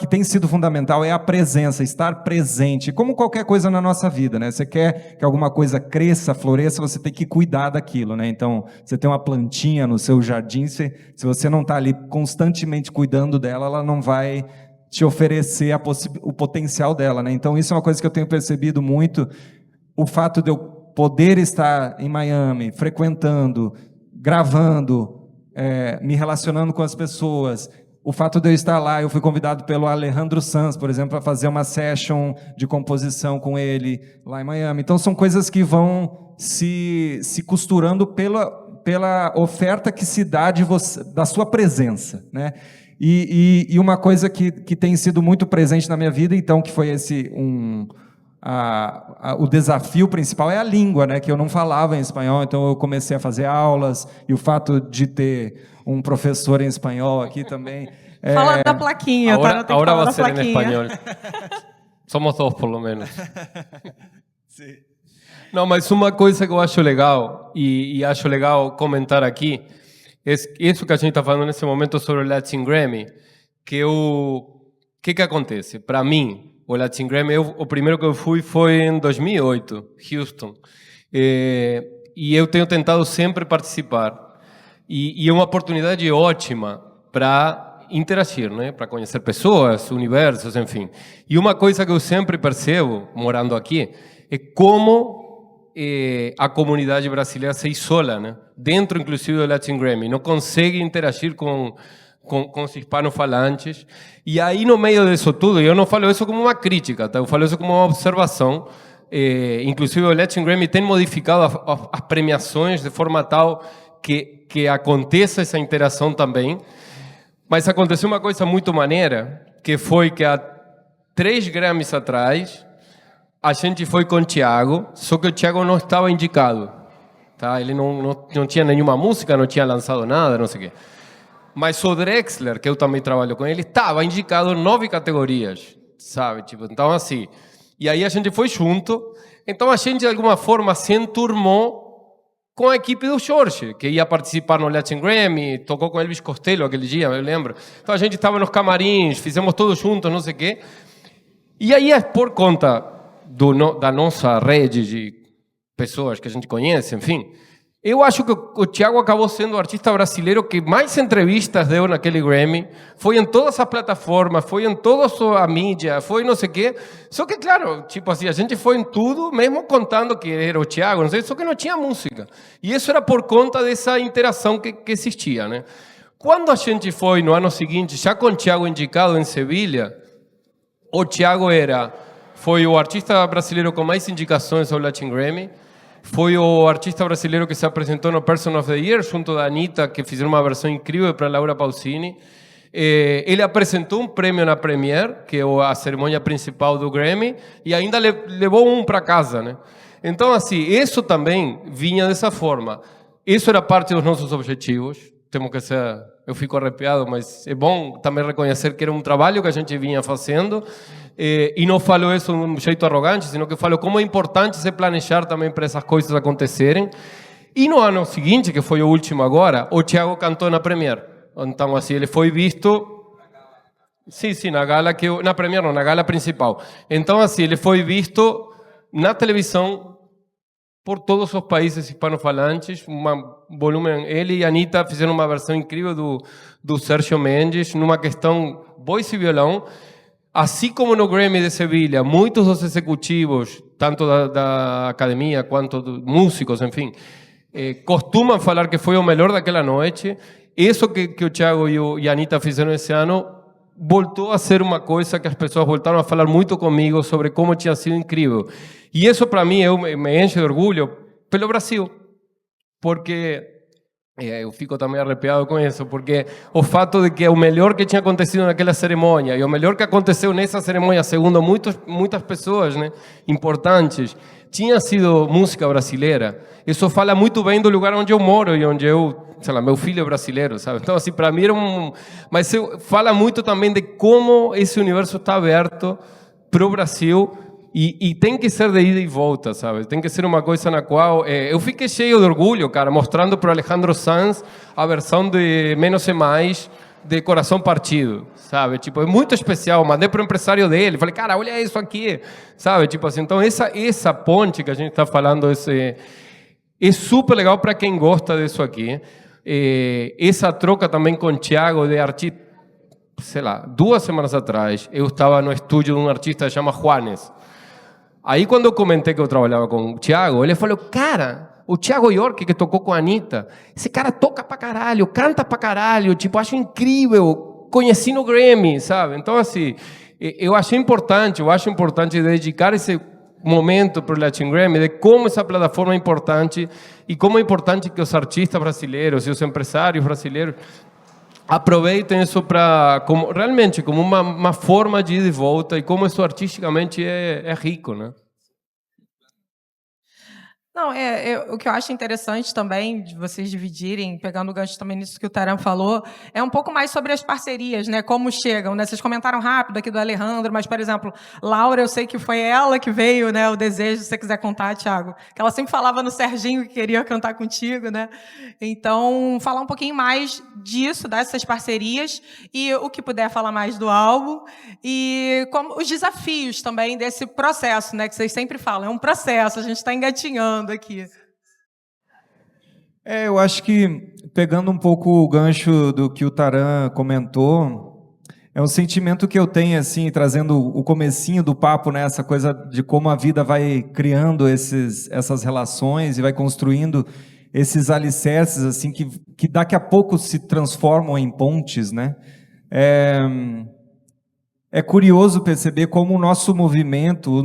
tem sido fundamental é a presença, estar presente, como qualquer coisa na nossa vida, né? Você quer que alguma coisa cresça, floresça, você tem que cuidar daquilo, né? Então, você tem uma plantinha no seu jardim, se você não está ali constantemente cuidando dela, ela não vai te oferecer o potencial dela, né? Então, isso é uma coisa que eu tenho percebido muito, o fato de eu poder estar em Miami, frequentando, gravando, me relacionando com as pessoas. O fato de eu estar lá, eu fui convidado pelo Alejandro Sanz, por exemplo, para fazer uma session de composição com ele lá em Miami. Então, são coisas que vão se costurando pela oferta que se dá da sua presença, né? E uma coisa que tem sido muito presente na minha vida, então, que foi o desafio principal é a língua, né? Que eu não falava em espanhol, então eu comecei a fazer aulas, e o fato de ter um professor em espanhol aqui também. Fala da plaquinha, Ahora, tá? Não tem que ahora falar va a da ser en plaquinha. español. Somos dos, por lo menos. Não, mas uma coisa que eu acho legal, e acho legal comentar aqui, é isso que a gente está falando nesse momento sobre o Latin Grammy, que que acontece? Para mim, o Latin Grammy, o primeiro que eu fui foi em 2008, Houston. E eu tenho tentado sempre participar. E é uma oportunidade ótima para interagir, né? Para conhecer pessoas, universos, enfim. E uma coisa que eu sempre percebo, morando aqui, é como a comunidade brasileira se isola, né? Dentro, inclusive, do Latin Grammy. Não consegue interagir com os hispanofalantes. E aí, no meio disso tudo, eu não falo isso como uma crítica, tá? Eu falo isso como uma observação. Inclusive, o Latin Grammy tem modificado as premiações de forma tal que aconteça essa interação também. Mas aconteceu uma coisa muito maneira, que foi que há 3 Grammys atrás, a gente foi com o Thiago, só que o Thiago não estava indicado. Tá? Ele não tinha nenhuma música, não tinha lançado nada, não sei o quê. Mas o Drexler, que eu também trabalho com ele, estava indicado em 9 categorias, sabe? Tipo, então, assim. E aí a gente foi junto. Então a gente, de alguma forma, se enturmou com a equipe do Jorge, que ia participar no Latin Grammy, tocou com Elvis Costello aquele dia, eu lembro. Então a gente estava nos camarins, fizemos todos juntos, não sei o quê. E aí, por conta da nossa rede de pessoas que a gente conhece, enfim, eu acho que o Thiago acabou sendo o artista brasileiro que mais entrevistas deu naquele Grammy, foi em todas as plataformas, foi em toda a mídia, foi não sei o quê. Só que, claro, tipo assim, a gente foi em tudo, mesmo contando que era o Thiago, não sei, só que não tinha música. E isso era por conta dessa interação que existia, né? Quando a gente foi no ano seguinte, já com o Thiago indicado em Sevilha, o Thiago foi o artista brasileiro com mais indicações ao Latin Grammy, foi o artista brasileiro que se apresentou no Person of the Year, junto da Anitta, que fizeram uma versão incrível para Laura Pausini. Ele apresentou um prêmio na Premiere, que é a cerimônia principal do Grammy, e ainda levou um para casa, né? Então, assim, isso também vinha dessa forma. Isso era parte dos nossos objetivos. Temos que ser... Eu fico arrepiado, mas é bom também reconhecer que era um trabalho que a gente vinha fazendo. E não falo isso de um jeito arrogante, sino que falo como é importante se planejar também para essas coisas acontecerem. E no ano seguinte, que foi o último agora, o Thiago cantou na Premiere. Então, assim, ele foi visto... Sim, na gala, na Premiere não, na gala principal. Então, assim, ele foi visto na televisão por todos os países hispanofalantes. Volume, ele e a Anitta fizeram uma versão incrível do Sérgio Mendes, numa questão voz e violão. Assim como no Grammy de Sevilha, muitos dos executivos, tanto da academia quanto dos músicos, enfim, costumam falar que foi o melhor daquela noite. Isso que o Thiago e a Anitta fizeram esse ano voltou a ser uma coisa que as pessoas voltaram a falar muito comigo sobre como tinha sido incrível. E isso, para mim, me enche de orgulho pelo Brasil, porque eu fico também arrepiado com isso, porque o fato de que o melhor que tinha acontecido naquela cerimônia e o melhor que aconteceu nessa cerimônia, segundo muitas pessoas, né, importantes, tinha sido música brasileira. Isso fala muito bem do lugar onde eu moro e onde sei lá, meu filho é brasileiro, sabe? Então, assim, para mim era Mas fala muito também de como esse universo está aberto para o Brasil. E tem que ser de ida e volta, sabe? Tem que ser uma coisa na qual... eu fiquei cheio de orgulho, cara, mostrando para o Alejandro Sanz a versão de Menos é Mais, de Coração Partido, sabe? Tipo, é muito especial. Mandei para o empresário dele, falei, cara, olha isso aqui, sabe? Tipo assim, então essa ponte que a gente está falando é super legal para quem gosta disso aqui. Essa troca também com o Thiago de artista... Sei lá, 2 semanas atrás, eu estava no estúdio de um artista que se chama Juanes. Aí, quando eu comentei que eu trabalhava com o Thiago, ele falou, cara, o Thiago York, que tocou com a Anitta, esse cara toca pra caralho, canta pra caralho, tipo, acho incrível, conheci no Grammy, sabe? Então, assim, eu acho importante dedicar esse momento para o Latin Grammy, de como essa plataforma é importante e como é importante que os artistas brasileiros e os empresários brasileiros aproveitem isso realmente como uma forma de ir de volta e como isso artisticamente é rico, né? Não, o que eu acho interessante também de vocês dividirem, pegando o gancho também nisso que o Taran falou, é um pouco mais sobre as parcerias, né? Como chegam, né? Vocês comentaram rápido aqui do Alejandro, mas, por exemplo, Laura, eu sei que foi ela que veio, né? O desejo, se você quiser contar, Thiago, que ela sempre falava no Serginho que queria cantar contigo, né? Então, falar um pouquinho mais disso, dessas parcerias, e o que puder falar mais do álbum, e como os desafios também desse processo, né? Que vocês sempre falam, é um processo, a gente está engatinhando aqui. Eu acho que, pegando um pouco o gancho do que o Taran comentou, é um sentimento que eu tenho, assim, trazendo o comecinho do papo, né, essa coisa de como a vida vai criando essas relações e vai construindo esses alicerces, assim, que daqui a pouco se transformam em pontes, né? É curioso perceber como o nosso movimento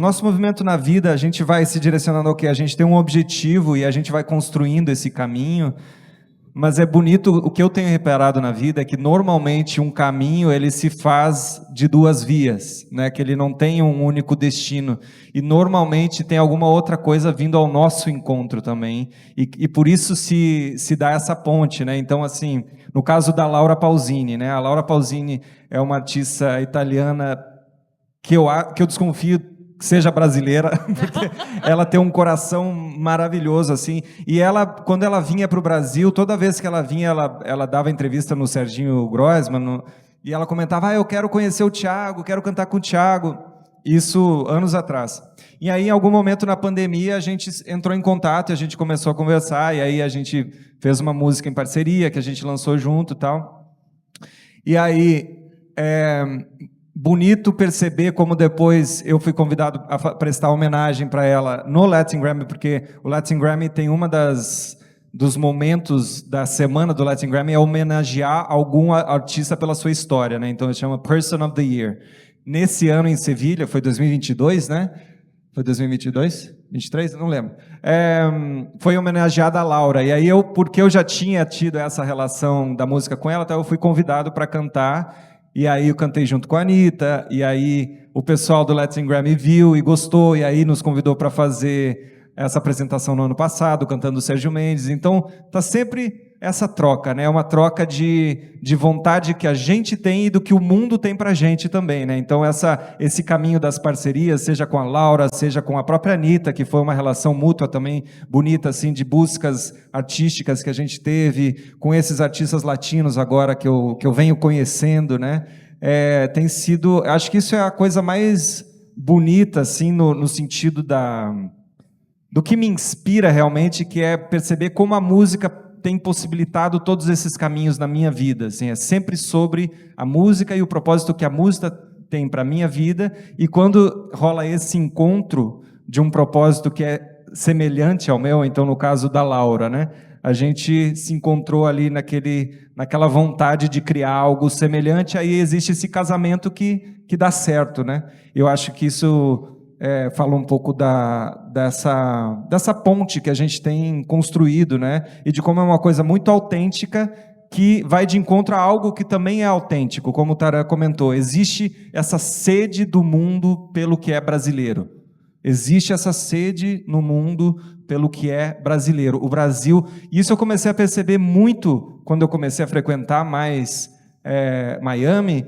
na vida, a gente vai se direcionando ao quê? A gente tem um objetivo e a gente vai construindo esse caminho, mas é bonito, o que eu tenho reparado na vida é que normalmente um caminho ele se faz de duas vias, né? Que ele não tem um único destino, e normalmente tem alguma outra coisa vindo ao nosso encontro também, e por isso se dá essa ponte, né? Então, assim, no caso da Laura Pausini, né? A Laura Pausini é uma artista italiana que eu desconfio que seja brasileira, porque ela tem um coração maravilhoso, assim, e ela, quando ela vinha para o Brasil, toda vez que ela vinha, ela dava entrevista no Serginho Groisman, e ela comentava, eu quero conhecer o Thiago, quero cantar com o Thiago, isso anos atrás. E aí, em algum momento na pandemia, a gente entrou em contato, e a gente começou a conversar, e aí a gente fez uma música em parceria, que a gente lançou junto e tal, e aí, bonito perceber como depois eu fui convidado a prestar homenagem para ela no Latin Grammy, porque o Latin Grammy tem dos momentos da semana do Latin Grammy é homenagear algum artista pela sua história, né? Então, ele chama Person of the Year. Nesse ano em Sevilha, foi 2022, né? Foi 2022? 23? Não lembro. Foi homenageada a Laura. E aí, porque eu já tinha tido essa relação da música com ela, então eu fui convidado para cantar. E aí eu cantei junto com a Anitta, e aí o pessoal do Latin Grammy viu e gostou, e aí nos convidou para fazer essa apresentação no ano passado, cantando o Sérgio Mendes. Então, tá sempre essa troca, né? Uma troca de vontade que a gente tem e do que o mundo tem para a gente também, né? Então, esse caminho das parcerias, seja com a Laura, seja com a própria Anitta, que foi uma relação mútua também bonita, assim, de buscas artísticas que a gente teve, com esses artistas latinos agora que eu venho conhecendo, né? Tem sido, acho que isso é a coisa mais bonita, assim, no sentido do que me inspira realmente, que é perceber como a música tem possibilitado todos esses caminhos na minha vida, assim, é sempre sobre a música e o propósito que a música tem para a minha vida, e quando rola esse encontro de um propósito que é semelhante ao meu, então no caso da Laura, né, a gente se encontrou ali naquela vontade de criar algo semelhante, aí existe esse casamento que dá certo, né? Eu acho que isso fala um pouco dessa ponte que a gente tem construído, né? E de como é uma coisa muito autêntica que vai de encontro a algo que também é autêntico, como o Taran comentou. Existe essa sede do mundo pelo que é brasileiro. Existe essa sede no mundo pelo que é brasileiro. O Brasil, isso eu comecei a perceber muito quando eu comecei a frequentar mais Miami.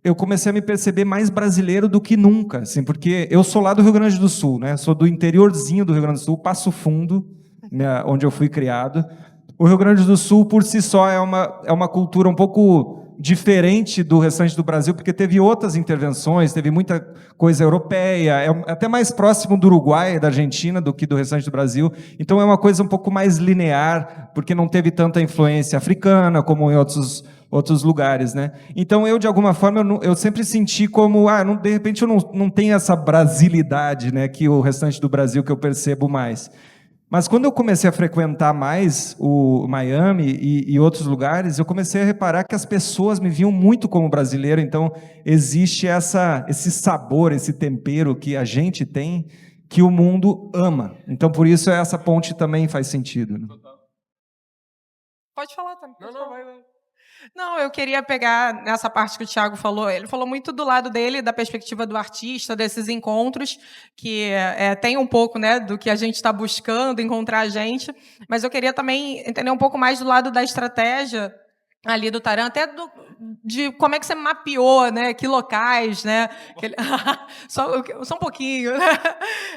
Eu comecei a me perceber mais brasileiro do que nunca, assim, porque eu sou lá do Rio Grande do Sul, né? Sou do interiorzinho do Rio Grande do Sul, Passo Fundo, né, onde eu fui criado. O Rio Grande do Sul, por si só, é uma cultura um pouco diferente do restante do Brasil, porque teve outras intervenções, teve muita coisa europeia, é até mais próximo do Uruguai, da Argentina, do que do restante do Brasil. Então é uma coisa um pouco mais linear, porque não teve tanta influência africana, como em outros lugares, né? Então eu, de alguma forma, eu sempre senti como, de repente eu não tenho essa brasilidade, né, que o restante do Brasil que eu percebo mais. Mas quando eu comecei a frequentar mais o Miami e outros lugares, eu comecei a reparar que as pessoas me viam muito como brasileiro, então existe esse sabor, esse tempero que a gente tem, que o mundo ama. Então por isso essa ponte também faz sentido, né? Pode falar também. Não. Não, eu queria pegar nessa parte que o Thiago falou. Ele falou muito do lado dele, da perspectiva do artista, desses encontros, que tem um pouco, né, do que a gente está buscando, encontrar a gente. Mas eu queria também entender um pouco mais do lado da estratégia ali do Taran, até de como é que você mapeou, né? Que locais, né? Só um pouquinho, né?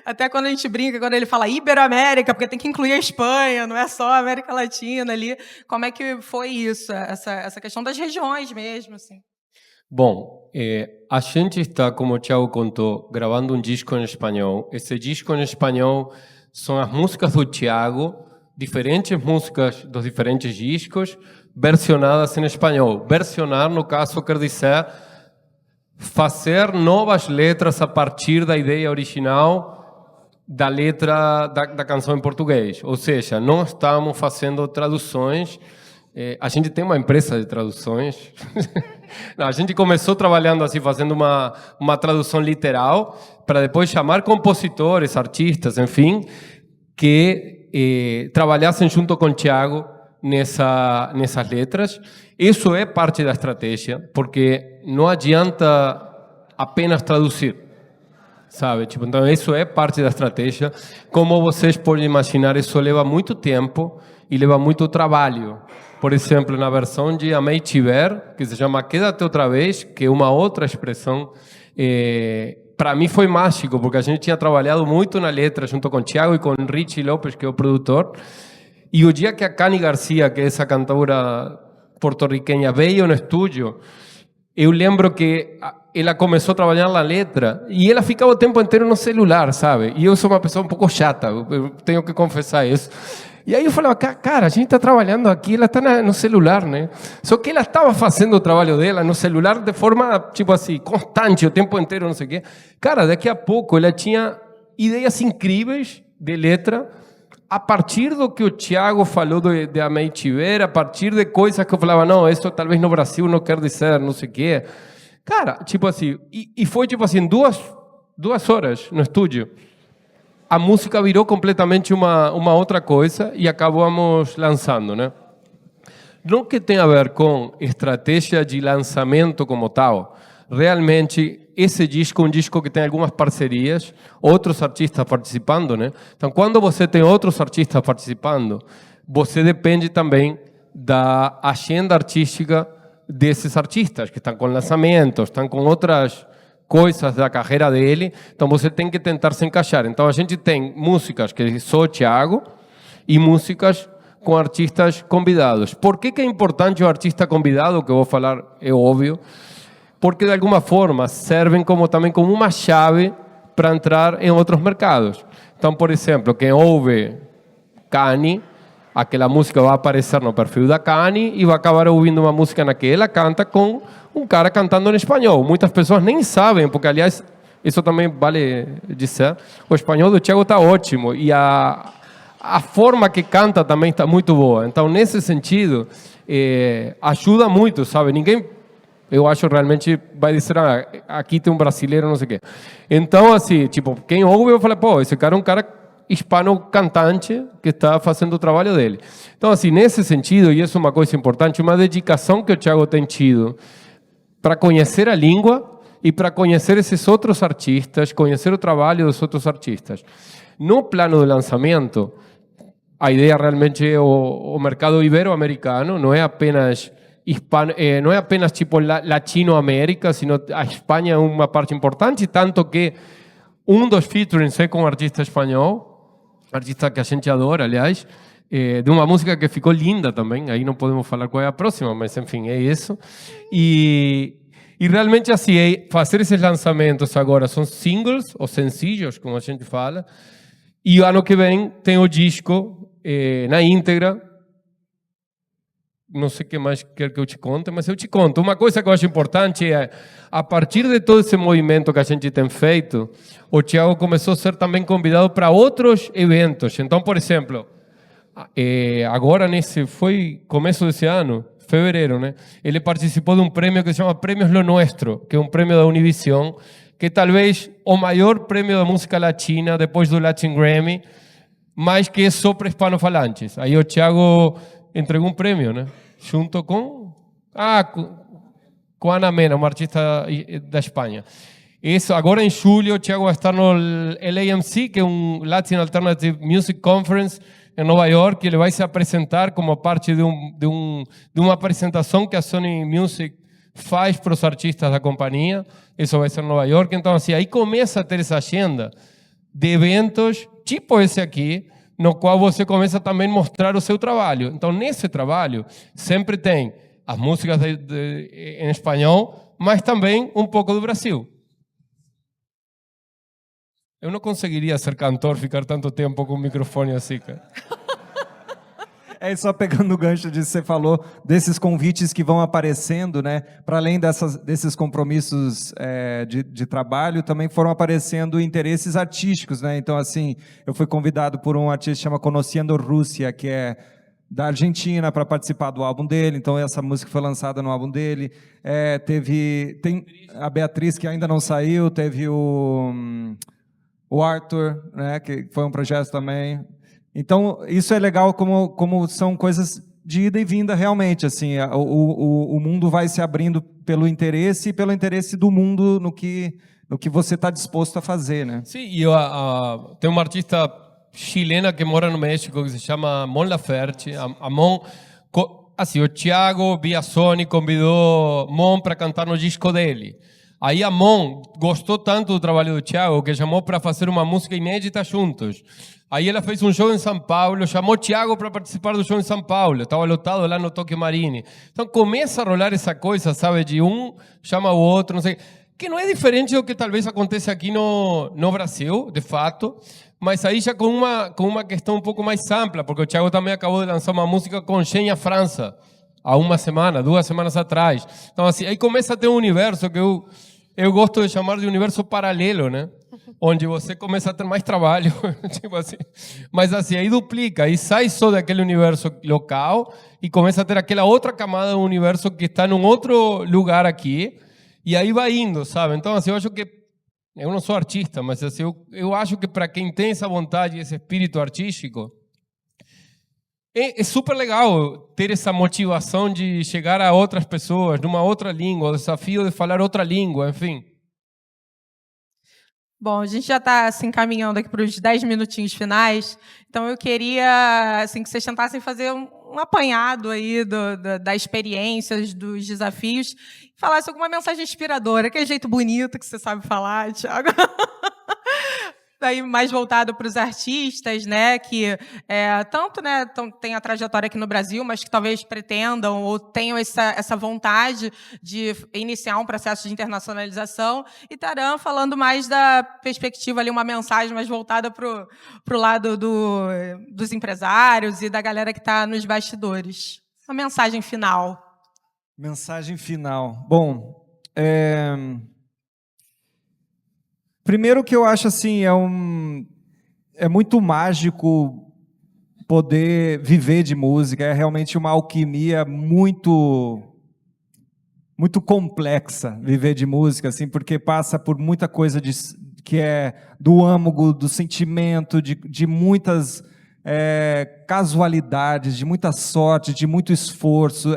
Até quando a gente brinca, quando ele fala Iberoamérica, porque tem que incluir a Espanha, não é só a América Latina ali. Como é que foi isso, essa questão das regiões mesmo, assim? Bom, a gente está, como o Thiago contou, gravando um disco em espanhol. Esse disco em espanhol são as músicas do Thiago, diferentes músicas dos diferentes discos, versionadas em espanhol. Versionar, no caso, quer dizer fazer novas letras a partir da ideia original da letra da canção em português. Ou seja, não estamos fazendo traduções. A gente tem uma empresa de traduções. Não, a gente começou trabalhando assim, fazendo uma tradução literal, para depois chamar compositores, artistas, enfim, que trabalhassem junto com o Thiago nessas letras. Isso é parte da estratégia, porque não adianta apenas traduzir, sabe? Tipo, então, isso é parte da estratégia. Como vocês podem imaginar, isso leva muito tempo e leva muito trabalho. Por exemplo, na versão de Amei Te Ver, que se chama Quédate Outra Vez, que é uma outra expressão, para mim foi mágico, porque a gente tinha trabalhado muito na letra junto com o Thiago e com o Richie Lopes, que é o produtor. E o dia que a Cani Garcia, que é essa cantora porto-riquenha, veio no estúdio, eu lembro que ela começou a trabalhar na letra e ela ficava o tempo inteiro no celular, sabe? E eu sou uma pessoa um pouco chata, eu tenho que confessar isso. E aí eu falava, cara, a gente está trabalhando aqui, ela está no celular, né? Só que ela estava fazendo o trabalho dela no celular de forma, tipo assim, constante, o tempo inteiro, não sei o quê. Cara, daqui a pouco ela tinha ideias incríveis de letra, a partir do que o Thiago falou de Amei Te Ver, a partir de coisas que eu falava, não, isso talvez no Brasil não quer dizer, não sei o quê. Cara, tipo assim, e foi tipo assim, duas horas no estúdio. A música virou completamente uma outra coisa e acabamos lançando, né? Não que tenha a ver com estratégia de lançamento como tal. Realmente, esse disco é um disco que tem algumas parcerias, outros artistas participando, né? Então, quando você tem outros artistas participando, você depende também da agenda artística desses artistas, que estão com lançamentos, estão com outras coisas da carreira dele, então você tem que tentar se encaixar. Então, a gente tem músicas que só o Thiago e músicas com artistas convidados. Por que é importante o artista convidado? Que eu vou falar, é óbvio. Porque, de alguma forma, servem também como uma chave para entrar em outros mercados. Então, por exemplo, quem ouve Cani, aquela música vai aparecer no perfil da Cani e vai acabar ouvindo uma música na que ela canta com um cara cantando em espanhol. Muitas pessoas nem sabem, porque, aliás, isso também vale dizer, o espanhol do Thiago está ótimo e a forma que canta também está muito boa. Então, nesse sentido, ajuda muito, sabe? Ninguém... Eu acho realmente vai dizer, aqui tem um brasileiro, não sei o quê. Então, assim, tipo, quem ouve, eu falo, pô, esse cara é um cara hispano cantante que está fazendo o trabalho dele. Então, assim, nesse sentido, e isso é uma coisa importante, uma dedicação que o Thiago tem tido para conhecer a língua e para conhecer esses outros artistas, conhecer o trabalho dos outros artistas. No plano do lançamento, a ideia realmente é o mercado ibero-americano, não é apenas... não é apenas tipo Latinoamérica, sino a Espanha é uma parte importante, tanto que um dos featurings é com um artista espanhol, artista que a gente adora, aliás, de uma música que ficou linda também, aí não podemos falar qual é a próxima, mas enfim, é isso. E realmente assim, fazer esses lançamentos agora são singles, ou sencillos, como a gente fala, e o ano que vem tem o disco na íntegra. Não sei o que mais quer que eu te conte, mas eu te conto. Uma coisa que eu acho importante é, a partir de todo esse movimento que a gente tem feito, o Thiago começou a ser também convidado para outros eventos. Então, por exemplo, agora foi começo desse ano, fevereiro, né? Ele participou de um prêmio que se chama Prêmios Lo Nuestro, que é um prêmio da Univision, que é talvez o maior prêmio da música latina, depois do Latin Grammy, mas que é só para hispanofalantes. Aí o Thiago entregou um prêmio, né? Junto com Com a Ana Mena, uma artista da Espanha. Isso, agora em julho, o Thiago vai estar no LAMC, que é um Latin Alternative Music Conference em Nova York, e ele vai se apresentar como parte de uma apresentação que a Sony Music faz para os artistas da companhia. Isso vai ser em Nova York. Então, assim, aí começa a ter essa agenda de eventos tipo esse aqui, no qual você começa também a mostrar o seu trabalho. Então, nesse trabalho, sempre tem as músicas em espanhol, mas também um pouco do Brasil. Eu não conseguiria ser cantor, ficar tanto tempo com o microfone assim, cara. É, só pegando o gancho de você falou, desses convites que vão aparecendo, né? Para além desses compromissos de trabalho, também foram aparecendo interesses artísticos, né? Então, assim, eu fui convidado por um artista que chama Conociendo Rússia, que é da Argentina, para participar do álbum dele. Então, essa música foi lançada no álbum dele. Tem a Beatriz, que ainda não saiu, teve o Arthur, né, que foi um projeto também. Então, isso é legal como são coisas de ida e vinda realmente. Assim, o mundo vai se abrindo pelo interesse e pelo interesse do mundo no que você está disposto a fazer, né? Sim, e tem uma artista chilena que mora no México que se chama Mon Laferte. A Mon, assim, o Thiago, via Sony, convidou Mon para cantar no disco dele. Aí a Mon gostou tanto do trabalho do Thiago que chamou para fazer uma música inédita juntos. Aí ela fez um show em São Paulo, chamou o Thiago para participar do show em São Paulo. Estava lotado lá no Tokyo Marine. Então começa a rolar essa coisa, sabe, de um chama o outro, não sei, que não é diferente do que talvez acontece aqui no Brasil, de fato, mas aí já com uma questão um pouco mais ampla, porque o Thiago também acabou de lançar uma música com Xenia França há 2 semanas atrás. Então assim, aí começa a ter um universo que eu gosto de chamar de universo paralelo, né? Onde você começa a ter mais trabalho, tipo assim. Mas assim, aí duplica, aí sai só daquele universo local e começa a ter aquela outra camada do universo que está num outro lugar aqui, e aí vai indo, sabe? Então assim, eu acho que, eu não sou artista, mas assim, eu acho que para quem tem essa vontade, esse espírito artístico, é super legal ter essa motivação de chegar a outras pessoas, numa outra língua, o desafio de falar outra língua, enfim. Bom, a gente já está se encaminhando aqui para os 10 minutinhos finais, então eu queria assim, que vocês tentassem fazer um apanhado aí das experiências, dos desafios, e falassem alguma mensagem inspiradora, aquele jeito bonito que você sabe falar, Thiago. Daí mais voltado para os artistas, né, que tanto, né, tem a trajetória aqui no Brasil, mas que talvez pretendam ou tenham essa vontade de iniciar um processo de internacionalização, e Taran falando mais da perspectiva ali, uma mensagem mais voltada para o lado dos empresários e da galera que está nos bastidores. Uma mensagem final. Mensagem final. Bom, primeiro que eu acho assim, é muito mágico poder viver de música, é realmente uma alquimia muito complexa viver de música, assim, porque passa por muita coisa que é do âmago, do sentimento, de muitas casualidades, de muita sorte, de muito esforço,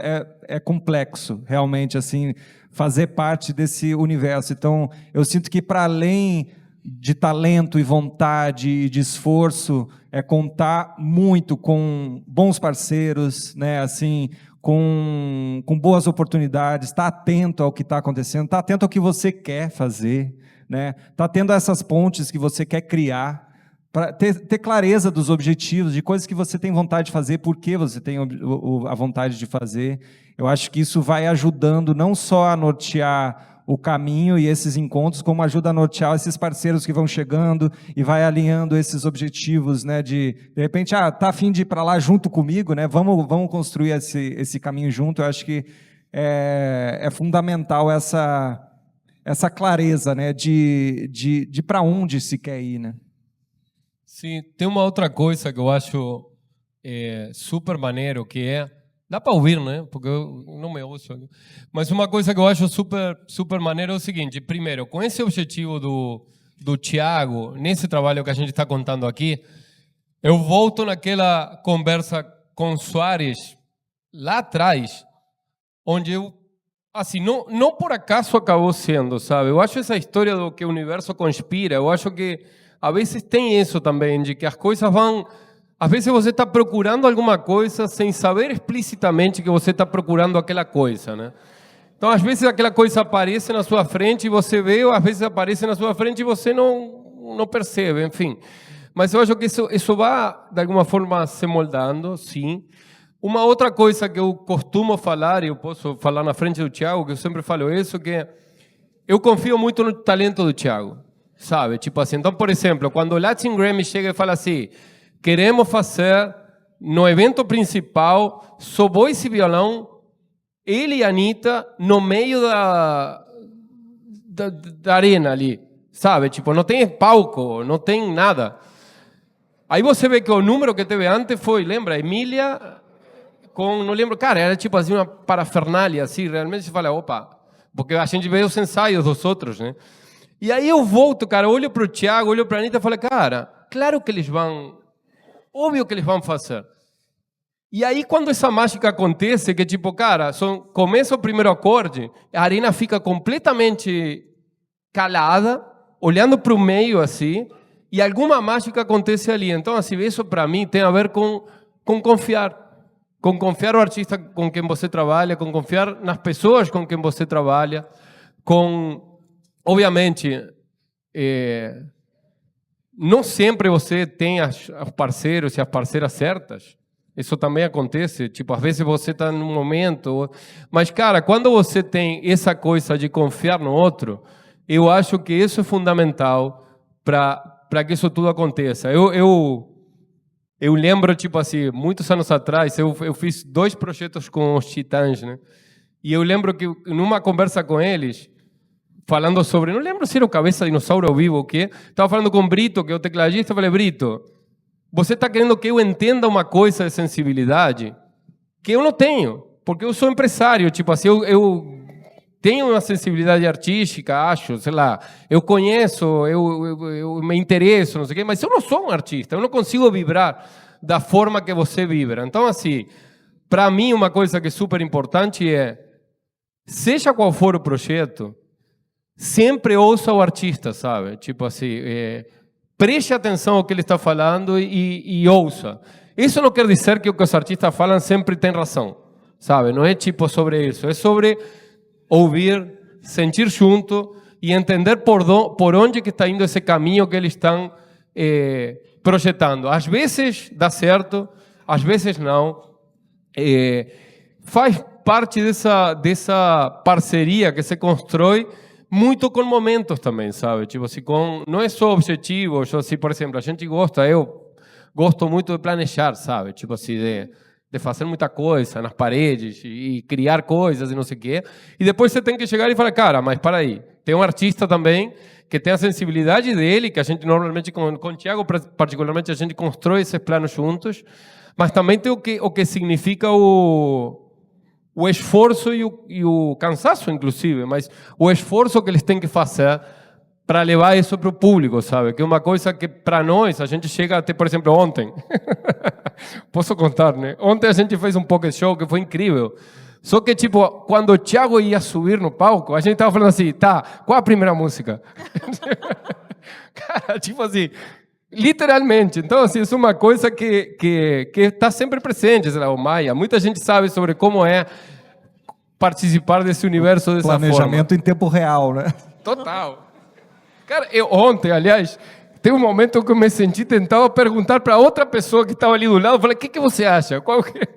é complexo realmente, assim, fazer parte desse universo. Então, eu sinto que para além de talento e vontade e de esforço, é contar muito com bons parceiros, né, assim, com boas oportunidades, estar atento ao que está acontecendo, estar atento ao que você quer fazer, né, estar tendo essas pontes que você quer criar, para ter clareza dos objetivos, de coisas que você tem vontade de fazer, por que você tem a vontade de fazer. Eu acho que isso vai ajudando não só a nortear o caminho e esses encontros, como ajuda a nortear esses parceiros que vão chegando e vai alinhando esses objetivos, né, de repente, tá a fim de ir para lá junto comigo, né, vamos construir esse caminho junto. Eu acho que é fundamental essa clareza, né, de para onde se quer ir, né. Sim, tem uma outra coisa que eu acho super maneiro, que dá para ouvir, né? Porque eu não me ouço. Mas uma coisa que eu acho super maneiro é o seguinte: primeiro, com esse objetivo do Thiago, nesse trabalho que a gente está contando aqui, eu volto naquela conversa com Soares lá atrás, onde eu, assim, não por acaso acabou sendo, sabe? Eu acho essa história do que o universo conspira, eu acho que a vezes tem isso também, de que as coisas vão... Às vezes você está procurando alguma coisa sem saber explicitamente que você está procurando aquela coisa, né? Então, às vezes aquela coisa aparece na sua frente e você vê, ou às vezes aparece na sua frente e você não percebe, enfim. Mas eu acho que isso vai, de alguma forma, se moldando, sim. Uma outra coisa que eu costumo falar, e eu posso falar na frente do Thiago, que eu sempre falo isso, que eu confio muito no talento do Thiago, sabe? Tipo assim, então, por exemplo, quando o Latin Grammy chega e fala assim, queremos fazer no evento principal só voz e violão, ele e a Anitta no meio da arena ali, sabe? Tipo, não tem palco, não tem nada. Aí você vê que o número que teve antes foi, lembra, Emília com, não lembro, cara, era tipo assim uma parafernália, assim, realmente você fala, opa, porque a gente vê os ensaios dos outros, né? E aí eu volto, cara, olho para o Thiago, olho para a Anitta e falo, cara, claro que eles vão, óbvio que eles vão fazer. E aí quando essa mágica acontece, que tipo, cara, começa o primeiro acorde, a arena fica completamente calada, olhando para o meio assim, e alguma mágica acontece ali. Então, assim, isso para mim tem a ver com confiar. Com confiar no artista com quem você trabalha, com confiar nas pessoas com quem você trabalha, com, obviamente, não sempre você tem os parceiros e as parceiras certas. Isso também acontece. Tipo, às vezes você está num momento... Mas, cara, quando você tem essa coisa de confiar no outro, eu acho que isso é fundamental para que isso tudo aconteça. Eu lembro, tipo assim, muitos anos atrás, eu fiz 2 projetos com os Titãs, né? E eu lembro que numa conversa com eles, falando sobre, não lembro se era o Cabeça Dinossauro ao vivo ou o quê, estava falando com o Brito, que é o tecladista, eu falei, Brito, você está querendo que eu entenda uma coisa de sensibilidade que eu não tenho, porque eu sou empresário, tipo assim, eu tenho uma sensibilidade artística, acho, sei lá, eu conheço, eu me interesso, não sei o quê, mas eu não sou um artista, eu não consigo vibrar da forma que você vibra. Então, assim, para mim, uma coisa que é super importante é, seja qual for o projeto, sempre ouça o artista, sabe? Tipo assim, preste atenção ao que ele está falando e ouça. Isso não quer dizer que o que os artistas falam sempre tem razão, sabe? Não é tipo sobre isso, é sobre ouvir, sentir junto e entender por onde que está indo esse caminho que eles estão projetando. Às vezes dá certo, às vezes não. Faz parte dessa parceria que se constrói muito com momentos também, sabe? Tipo assim, não é só objetivo, assim, por exemplo, a gente gosta, eu gosto muito de planejar, sabe? Tipo assim, de fazer muita coisa nas paredes e criar coisas e não sei o quê. E depois você tem que chegar e falar, cara, mas para aí, tem um artista também que tem a sensibilidade dele, que a gente normalmente, com o Thiago particularmente, a gente constrói esses planos juntos, mas também tem o que significa o esforço e o cansaço, inclusive, mas o esforço que eles têm que fazer para levar isso para o público, sabe? Que é uma coisa que, para nós, a gente chega até, por exemplo, ontem. Posso contar, né? Ontem a gente fez um pocket show que foi incrível. Só que, tipo, quando o Thiago ia subir no palco, a gente estava falando assim, tá, qual a primeira música? Cara, tipo assim, literalmente. Então, assim, isso é uma coisa que está sempre presente, sei lá, o Maia. Muita gente sabe sobre como é participar desse universo dessa forma. Planejamento em tempo real, né? Total. Cara, ontem, aliás, teve um momento que eu me senti tentado perguntar para outra pessoa que estava ali do lado, eu falei, o que você acha? Qual que é?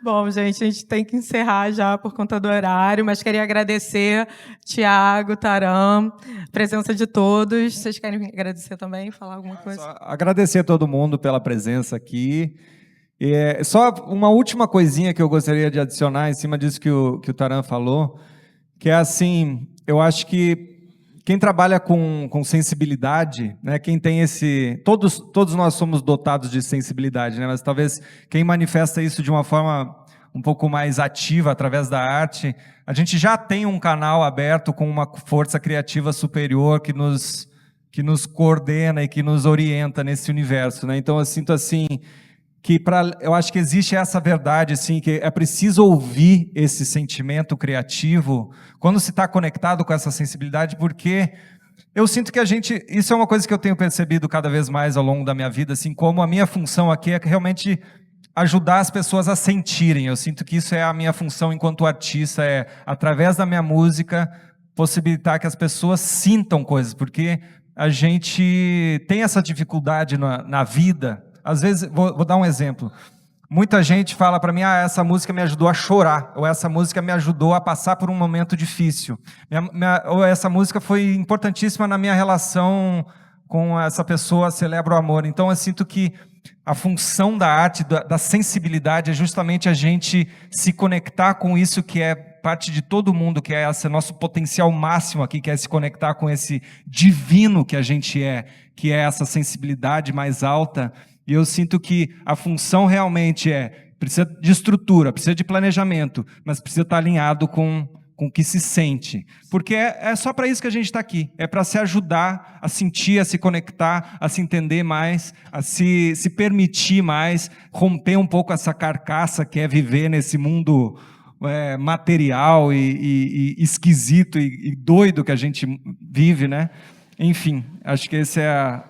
Bom, gente, a gente tem que encerrar já por conta do horário, mas queria agradecer Thiago, Taram, a presença de todos. Vocês querem agradecer também, falar alguma coisa? Só agradecer a todo mundo pela presença aqui. Só uma última coisinha que eu gostaria de adicionar em cima disso que o Taram falou, que é assim, eu acho que quem trabalha com sensibilidade, né, quem tem todos nós somos dotados de sensibilidade, né, mas talvez quem manifesta isso de uma forma um pouco mais ativa através da arte, a gente já tem um canal aberto com uma força criativa superior que nos coordena e que nos orienta nesse universo, né? Então eu sinto assim eu acho que existe essa verdade, assim, que é preciso ouvir esse sentimento criativo quando se está conectado com essa sensibilidade, porque eu sinto que isso é uma coisa que eu tenho percebido cada vez mais ao longo da minha vida, assim, como a minha função aqui é realmente ajudar as pessoas a sentirem. Eu sinto que isso é a minha função enquanto artista, é, através da minha música, possibilitar que as pessoas sintam coisas, porque a gente tem essa dificuldade na vida. Às vezes, vou dar um exemplo. Muita gente fala para mim, essa música me ajudou a chorar, ou essa música me ajudou a passar por um momento difícil. Ou essa música foi importantíssima na minha relação com essa pessoa, celebro o amor. Então eu sinto que a função da arte, da sensibilidade, é justamente a gente se conectar com isso que é parte de todo mundo, que é esse nosso potencial máximo aqui, que é se conectar com esse divino que a gente é, que é essa sensibilidade mais alta. E eu sinto que a função realmente precisa de estrutura, precisa de planejamento, mas precisa estar alinhado com o que se sente. Porque é só para isso que a gente está aqui, é para se ajudar a sentir, a se conectar, a se entender mais, a se permitir mais, romper um pouco essa carcaça que é viver nesse mundo material e esquisito e doido que a gente vive, né? Enfim, acho que esse é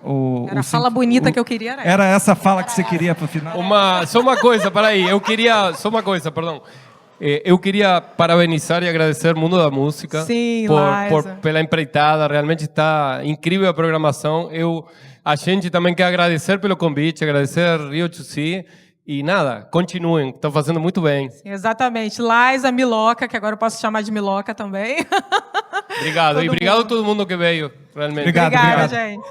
Era a fala bonita que eu queria. Era essa fala que você queria para o final? Só uma coisa, peraí. Só uma coisa, perdão. Eu queria parabenizar e agradecer o Mundo da Música. Sim, pela empreitada. Realmente está incrível a programação. A gente também quer agradecer pelo convite, agradecer Rio Chuci. E nada, continuem, estão fazendo muito bem. Sim, exatamente. Liza, Miloca, que agora eu posso chamar de Miloca também. Obrigado. E obrigado a todo mundo que veio, realmente. Obrigada, gente.